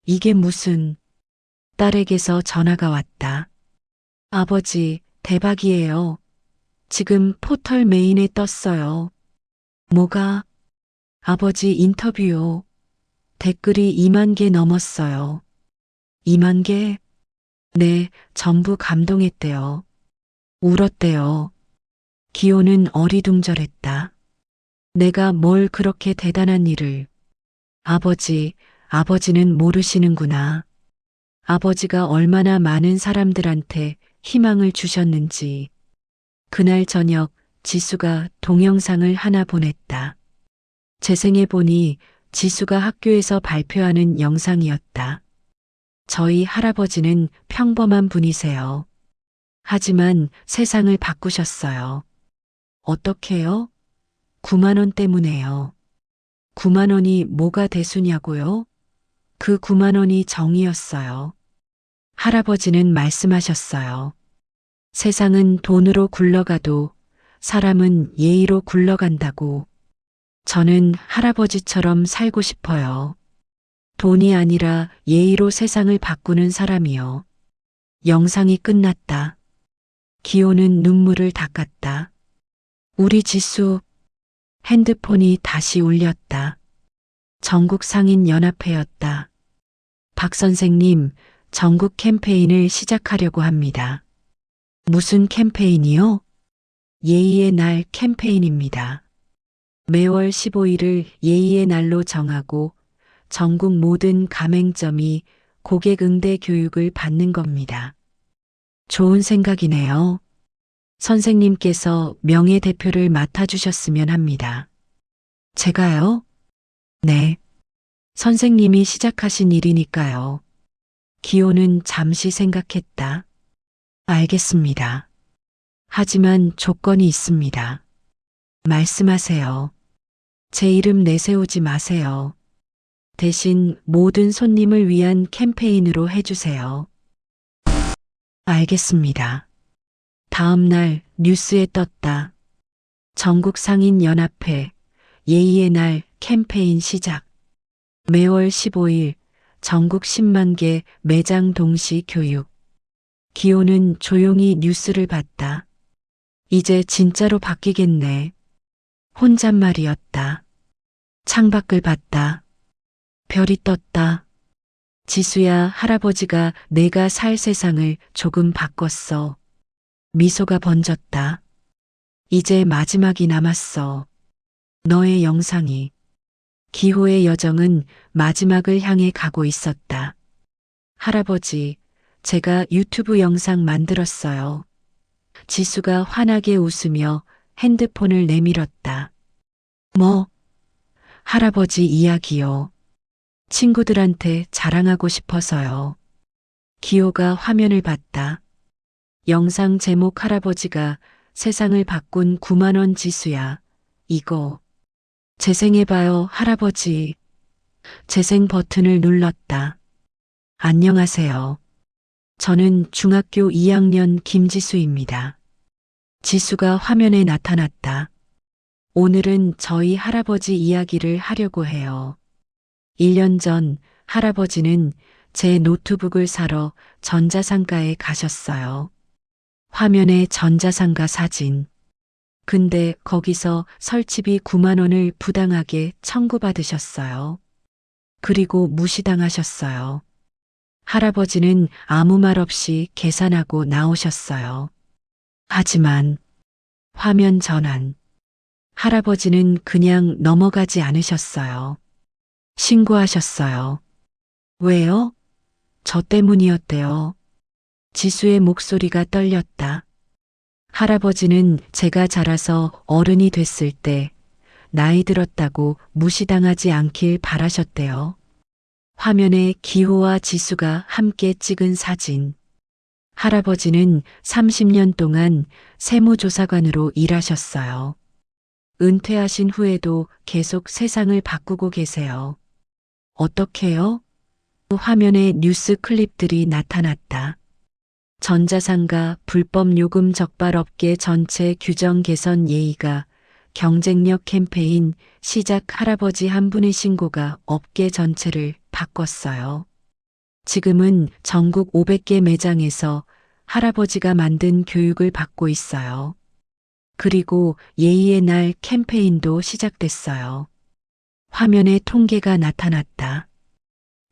이게 무슨... 딸에게서 전화가 왔다. 아버지, 대박이에요. 지금 포털 메인에 떴어요. 뭐가? 아버지 인터뷰요. 댓글이 2만 개 넘었어요. 2만 개? 네, 전부 감동했대요. 울었대요. 기호는 어리둥절했다. 내가 뭘 그렇게 대단한 일을. 아버지는 모르시는구나. 아버지가 얼마나 많은 사람들한테 희망을 주셨는지. 그날 저녁 지수가 동영상을 하나 보냈다. 재생해 보니 지수가 학교에서 발표하는 영상이었다. 저희 할아버지는 평범한 분이세요. 하지만 세상을 바꾸셨어요. 어떻게요? 9만 원 때문에요. 9만 원이 뭐가 대수냐고요? 그 9만 원이 정이었어요. 할아버지는 말씀하셨어요. 세상은 돈으로 굴러가도 사람은 예의로 굴러간다고. 저는 할아버지처럼 살고 싶어요. 돈이 아니라 예의로 세상을 바꾸는 사람이요. 영상이 끝났다. 기호는 눈물을 닦았다. 우리 지수. 핸드폰이 다시 울렸다. 전국 상인 연합회였다. 박 선생님, 전국 캠페인을 시작하려고 합니다. 무슨 캠페인이요? 예의의 날 캠페인입니다. 매월 15일을 예의의 날로 정하고 전국 모든 가맹점이 고객 응대 교육을 받는 겁니다. 좋은 생각이네요. 선생님께서 명예대표를 맡아주셨으면 합니다. 제가요? 네. 선생님이 시작하신 일이니까요. 기호는 잠시 생각했다. 알겠습니다. 하지만 조건이 있습니다. 말씀하세요. 제 이름 내세우지 마세요. 대신 모든 손님을 위한 캠페인으로 해주세요. 알겠습니다. 다음 날 뉴스에 떴다. 전국 상인연합회 예의의 날 캠페인 시작. 매월 15일 전국 10만 개 매장 동시 교육. 기호는 조용히 뉴스를 봤다. 이제 진짜로 바뀌겠네. 혼잣말이었다. 창밖을 봤다. 별이 떴다. 지수야, 할아버지가 내가 살 세상을 조금 바꿨어. 미소가 번졌다. 이제 마지막이 남았어. 너의 영상이. 기호의 여정은 마지막을 향해 가고 있었다. 할아버지, 제가 유튜브 영상 만들었어요. 지수가 환하게 웃으며 핸드폰을 내밀었다. 뭐? 할아버지 이야기요. 친구들한테 자랑하고 싶어서요. 기호가 화면을 봤다. 영상 제목 할아버지가 세상을 바꾼 9만 원 지수야. 이거. 재생해봐요, 할아버지. 재생 버튼을 눌렀다. 안녕하세요. 저는 중학교 2학년 김지수입니다. 지수가 화면에 나타났다. 오늘은 저희 할아버지 이야기를 하려고 해요. 1년 전 할아버지는 제 노트북을 사러 전자상가에 가셨어요. 화면에 전자상가 사진. 근데 거기서 설치비 9만 원을 부당하게 청구받으셨어요. 그리고 무시당하셨어요. 할아버지는 아무 말 없이 계산하고 나오셨어요. 하지만 화면 전환. 할아버지는 그냥 넘어가지 않으셨어요. 신고하셨어요. 왜요? 저 때문이었대요. 지수의 목소리가 떨렸다. 할아버지는 제가 자라서 어른이 됐을 때 나이 들었다고 무시당하지 않길 바라셨대요. 화면에 기호와 지수가 함께 찍은 사진. 할아버지는 30년 동안 세무조사관으로 일하셨어요. 은퇴하신 후에도 계속 세상을 바꾸고 계세요. 어떻게요? 화면에 뉴스 클립들이 나타났다. 전자상가 불법 요금 적발 업계 전체 규정 개선 예의가 경쟁력 캠페인 시작 할아버지 한 분의 신고가 업계 전체를 바꿨어요. 지금은 전국 500개 매장에서 할아버지가 만든 교육을 받고 있어요. 그리고 예의의 날 캠페인도 시작됐어요. 화면에 통계가 나타났다.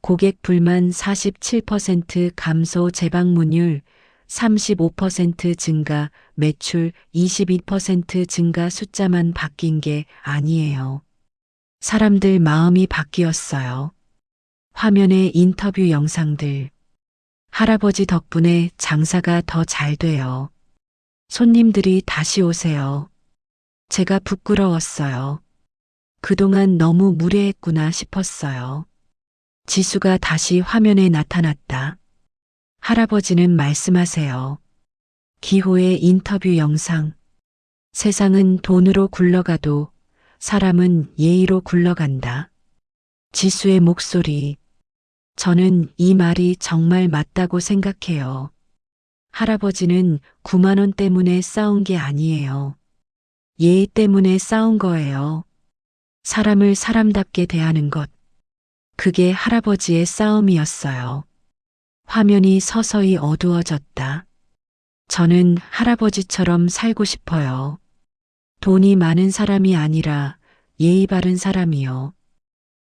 고객 불만 47% 감소, 재방문율 35% 증가, 매출 22% 증가. 숫자만 바뀐 게 아니에요. 사람들 마음이 바뀌었어요. 화면에 인터뷰 영상들. 할아버지 덕분에 장사가 더 잘 돼요. 손님들이 다시 오세요. 제가 부끄러웠어요. 그동안 너무 무례했구나 싶었어요. 지수가 다시 화면에 나타났다. 할아버지는 말씀하세요. 기호의 인터뷰 영상. 세상은 돈으로 굴러가도 사람은 예의로 굴러간다. 지수의 목소리. 저는 이 말이 정말 맞다고 생각해요. 할아버지는 9만 원 때문에 싸운 게 아니에요. 예의 때문에 싸운 거예요. 사람을 사람답게 대하는 것. 그게 할아버지의 싸움이었어요. 화면이 서서히 어두워졌다. 저는 할아버지처럼 살고 싶어요. 돈이 많은 사람이 아니라 예의 바른 사람이요.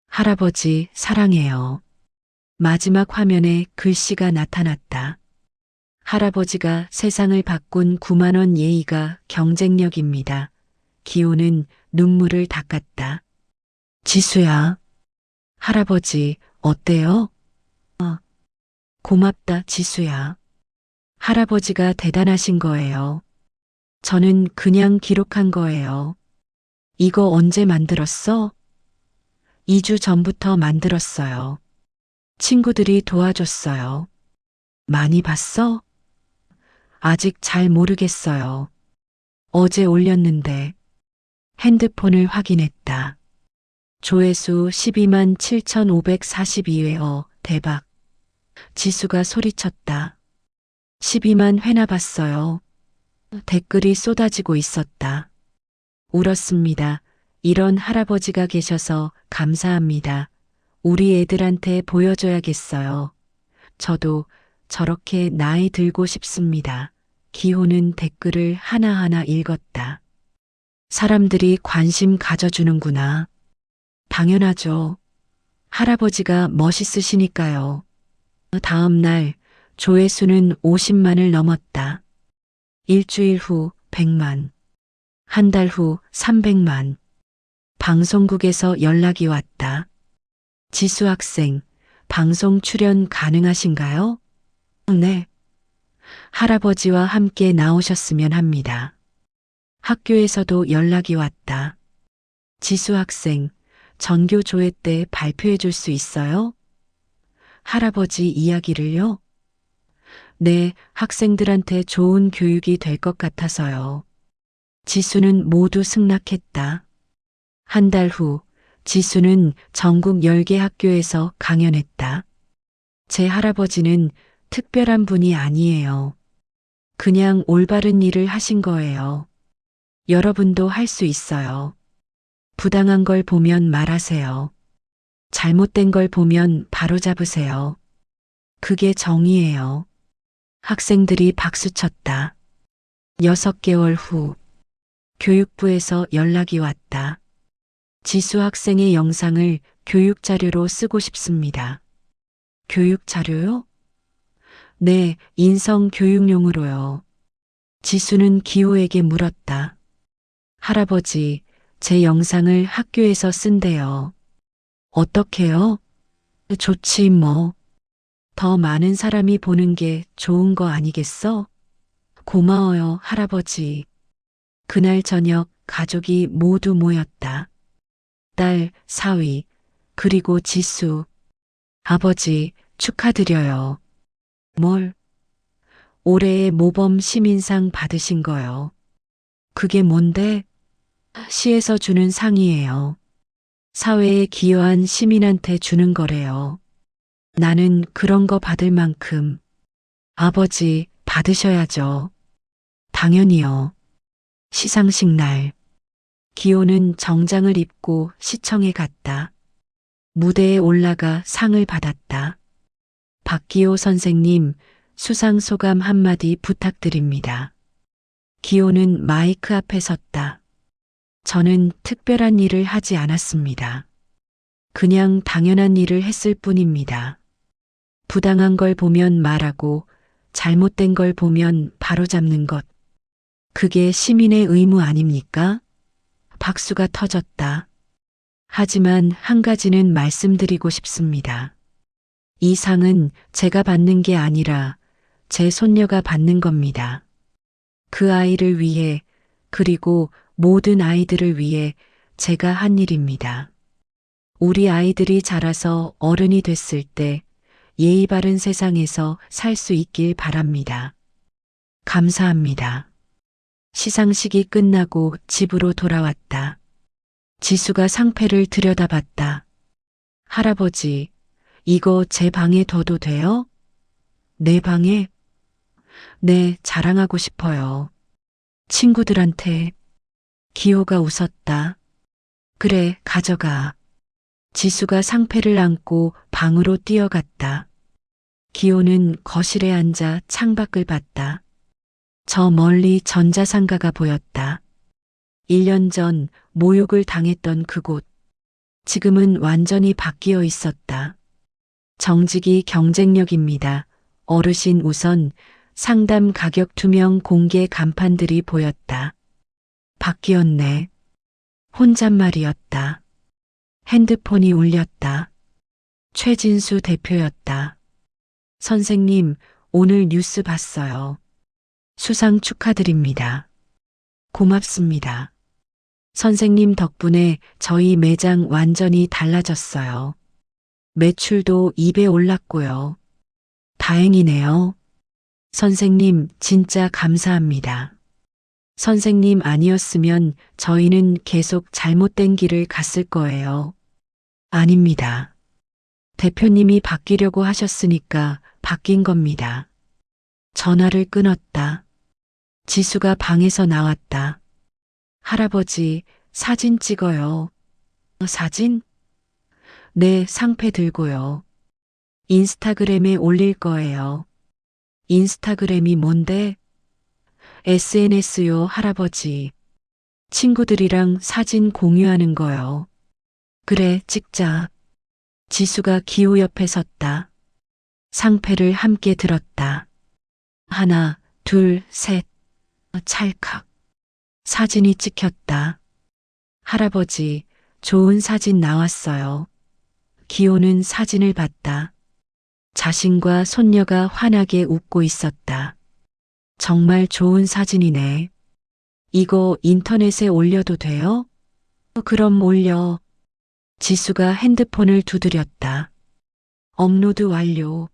할아버지, 사랑해요. 마지막 화면에 글씨가 나타났다. 할아버지가 세상을 바꾼 9만 원 예의가 경쟁력입니다. 기호는 눈물을 닦았다. 지수야. 할아버지, 어때요? 고맙다, 지수야. 할아버지가 대단하신 거예요. 저는 그냥 기록한 거예요. 이거 언제 만들었어? 2주 전부터 만들었어요. 친구들이 도와줬어요. 많이 봤어? 아직 잘 모르겠어요. 어제 올렸는데. 핸드폰을 확인했다. 조회수 12만 7,542회. 대박. 지수가 소리쳤다. 12만 회나 봤어요. 댓글이 쏟아지고 있었다. 울었습니다. 이런 할아버지가 계셔서 감사합니다. 우리 애들한테 보여줘야겠어요. 저도 저렇게 나이 들고 싶습니다. 기호는 댓글을 하나하나 읽었다. 사람들이 관심 가져주는구나. 당연하죠. 할아버지가 멋있으시니까요. 다음 날 조회수는 50만을 넘었다. 일주일 후 100만. 한 달 후 300만. 방송국에서 연락이 왔다. 지수 학생, 방송 출연 가능하신가요? 네. 할아버지와 함께 나오셨으면 합니다. 학교에서도 연락이 왔다. 지수 학생, 전교 조회 때 발표해 줄 수 있어요? 할아버지 이야기를요? 네, 학생들한테 좋은 교육이 될 것 같아서요. 지수는 모두 승낙했다. 한 달 후, 지수는 전국 10개 학교에서 강연했다. 제 할아버지는 특별한 분이 아니에요. 그냥 올바른 일을 하신 거예요. 여러분도 할 수 있어요. 부당한 걸 보면 말하세요. 잘못된 걸 보면 바로잡으세요. 그게 정의예요. 학생들이 박수쳤다. 6개월 후, 교육부에서 연락이 왔다. 지수 학생의 영상을 교육 자료로 쓰고 싶습니다. 교육 자료요? 네, 인성 교육용으로요. 지수는 기호에게 물었다. 할아버지, 제 영상을 학교에서 쓴대요. 어떻게요? 좋지 뭐. 더 많은 사람이 보는 게 좋은 거 아니겠어? 고마워요, 할아버지. 그날 저녁 가족이 모두 모였다. 딸, 사위, 그리고 지수. 아버지, 축하드려요. 뭘? 올해의 모범 시민상 받으신 거요. 그게 뭔데? 시에서 주는 상이에요. 사회에 기여한 시민한테 주는 거래요. 나는 그런 거 받을 만큼. 아버지, 받으셔야죠. 당연히요. 시상식 날. 기호는 정장을 입고 시청에 갔다. 무대에 올라가 상을 받았다. 박기호 선생님, 수상 소감 한마디 부탁드립니다. 기호는 마이크 앞에 섰다. 저는 특별한 일을 하지 않았습니다. 그냥 당연한 일을 했을 뿐입니다. 부당한 걸 보면 말하고 잘못된 걸 보면 바로잡는 것. 그게 시민의 의무 아닙니까? 박수가 터졌다. 하지만 한 가지는 말씀드리고 싶습니다. 이 상은 제가 받는 게 아니라 제 손녀가 받는 겁니다. 그 아이를 위해 그리고 모든 아이들을 위해 제가 한 일입니다. 우리 아이들이 자라서 어른이 됐을 때 예의 바른 세상에서 살 수 있길 바랍니다. 감사합니다. 시상식이 끝나고 집으로 돌아왔다. 지수가 상패를 들여다봤다. 할아버지, 이거 제 방에 둬도 돼요? 내 방에? 네, 자랑하고 싶어요. 친구들한테. 기호가 웃었다. 그래, 가져가. 지수가 상패를 안고 방으로 뛰어갔다. 기호는 거실에 앉아 창밖을 봤다. 저 멀리 전자상가가 보였다. 1년 전 모욕을 당했던 그곳. 지금은 완전히 바뀌어 있었다. 정직이 경쟁력입니다. 어르신 우선 상담 가격 투명 공개 간판들이 보였다. 바뀌었네. 혼잣말이었다. 핸드폰이 울렸다. 최진수 대표였다. 선생님, 오늘 뉴스 봤어요. 수상 축하드립니다. 고맙습니다. 선생님 덕분에 저희 매장 완전히 달라졌어요. 매출도 2배 올랐고요. 다행이네요. 선생님, 진짜 감사합니다. 선생님 아니었으면 저희는 계속 잘못된 길을 갔을 거예요. 아닙니다. 대표님이 바뀌려고 하셨으니까 바뀐 겁니다. 전화를 끊었다. 지수가 방에서 나왔다. 할아버지, 사진 찍어요. 사진? 네, 상패 들고요. 인스타그램에 올릴 거예요. 인스타그램이 뭔데? SNS요, 할아버지. 친구들이랑 사진 공유하는 거요. 그래, 찍자. 지수가 기호 옆에 섰다. 상패를 함께 들었다. 하나, 둘, 셋. 찰칵. 사진이 찍혔다. 할아버지, 좋은 사진 나왔어요. 기호는 사진을 봤다. 자신과 손녀가 환하게 웃고 있었다. 정말 좋은 사진이네. 이거 인터넷에 올려도 돼요? 그럼 올려. 지수가 핸드폰을 두드렸다. 업로드 완료.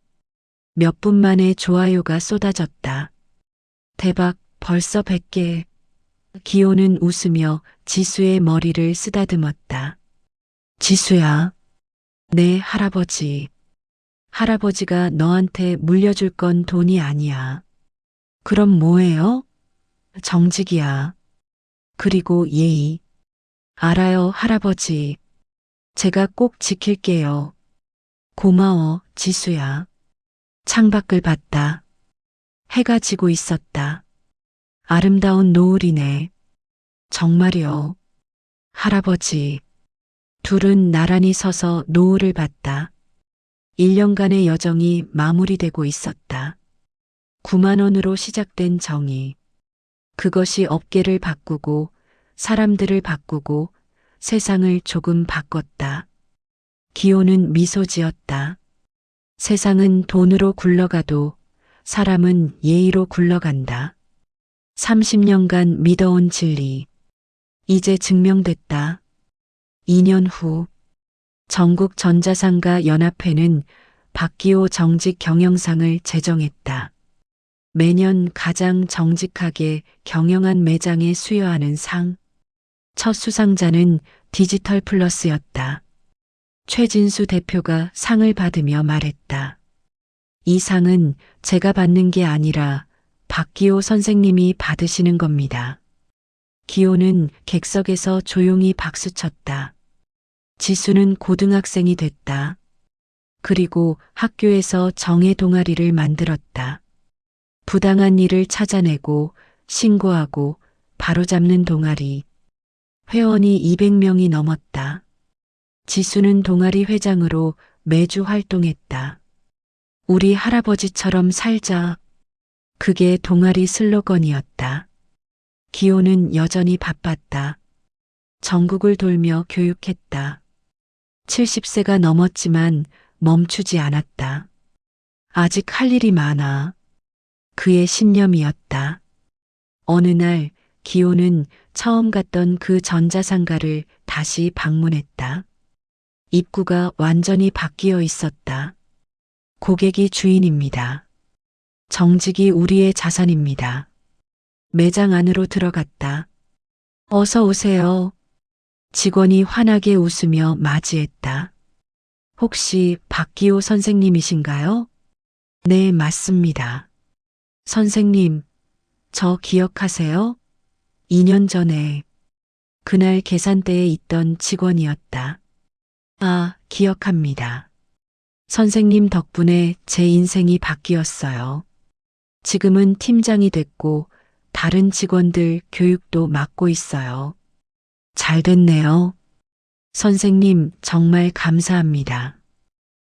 몇 분 만에 좋아요가 쏟아졌다. 대박, 벌써 100개. 기호는 웃으며 지수의 머리를 쓰다듬었다. 지수야. 네, 할아버지. 할아버지가 너한테 물려줄 건 돈이 아니야. 그럼 뭐예요? 정직이야. 그리고 예의. 알아요, 할아버지. 제가 꼭 지킬게요. 고마워, 지수야. 창밖을 봤다. 해가 지고 있었다. 아름다운 노을이네. 정말이요. 할아버지. 둘은 나란히 서서 노을을 봤다. 1년간의 여정이 마무리되고 있었다. 9만 원으로 시작된 정의. 그것이 업계를 바꾸고 사람들을 바꾸고 세상을 조금 바꿨다. 기호는 미소 지었다. 세상은 돈으로 굴러가도 사람은 예의로 굴러간다. 30년간 믿어온 진리. 이제 증명됐다. 2년 후 전국 전자상가 연합회는 박기호 정직 경영상을 제정했다. 매년 가장 정직하게 경영한 매장에 수여하는 상. 첫 수상자는 디지털 플러스였다. 최진수 대표가 상을 받으며 말했다. 이 상은 제가 받는 게 아니라 박기호 선생님이 받으시는 겁니다. 기호는 객석에서 조용히 박수쳤다. 지수는 고등학생이 됐다. 그리고 학교에서 정예 동아리를 만들었다. 부당한 일을 찾아내고 신고하고 바로잡는 동아리. 회원이 200명이 넘었다. 지수는 동아리 회장으로 매주 활동했다. 우리 할아버지처럼 살자. 그게 동아리 슬로건이었다. 기호는 여전히 바빴다. 전국을 돌며 교육했다. 70세가 넘었지만 멈추지 않았다. 아직 할 일이 많아. 그의 신념이었다. 어느 날 기호는 처음 갔던 그 전자상가를 다시 방문했다. 입구가 완전히 바뀌어 있었다. 고객이 주인입니다. 정직이 우리의 자산입니다. 매장 안으로 들어갔다. 어서 오세요. 직원이 환하게 웃으며 맞이했다. 혹시 박기호 선생님이신가요? 네, 맞습니다. 선생님, 저 기억하세요? 2년 전에 그날 계산대에 있던 직원이었다. 아, 기억합니다. 선생님 덕분에 제 인생이 바뀌었어요. 지금은 팀장이 됐고 다른 직원들 교육도 맡고 있어요. 잘 됐네요. 선생님 정말 감사합니다.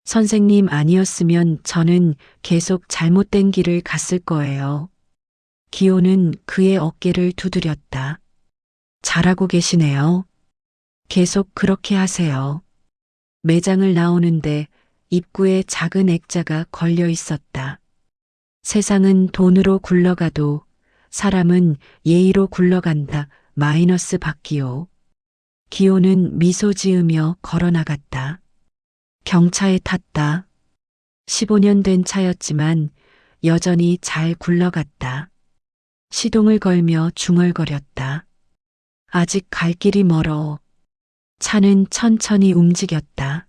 선생님 아니었으면 저는 계속 잘못된 길을 갔을 거예요. 기호는 그의 어깨를 두드렸다. 잘하고 계시네요. 계속 그렇게 하세요. 매장을 나오는데 입구에 작은 액자가 걸려 있었다. 세상은 돈으로 굴러가도 사람은 예의로 굴러간다. 마이너스 박기호. 기호는 미소 지으며 걸어 나갔다. 경차에 탔다. 15년 된 차였지만 여전히 잘 굴러갔다. 시동을 걸며 중얼거렸다. 아직 갈 길이 멀어. 차는 천천히 움직였다.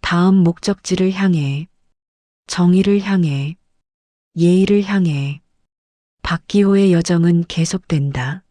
다음 목적지를 향해, 정의를 향해, 예의를 향해. 박기호의 여정은 계속된다.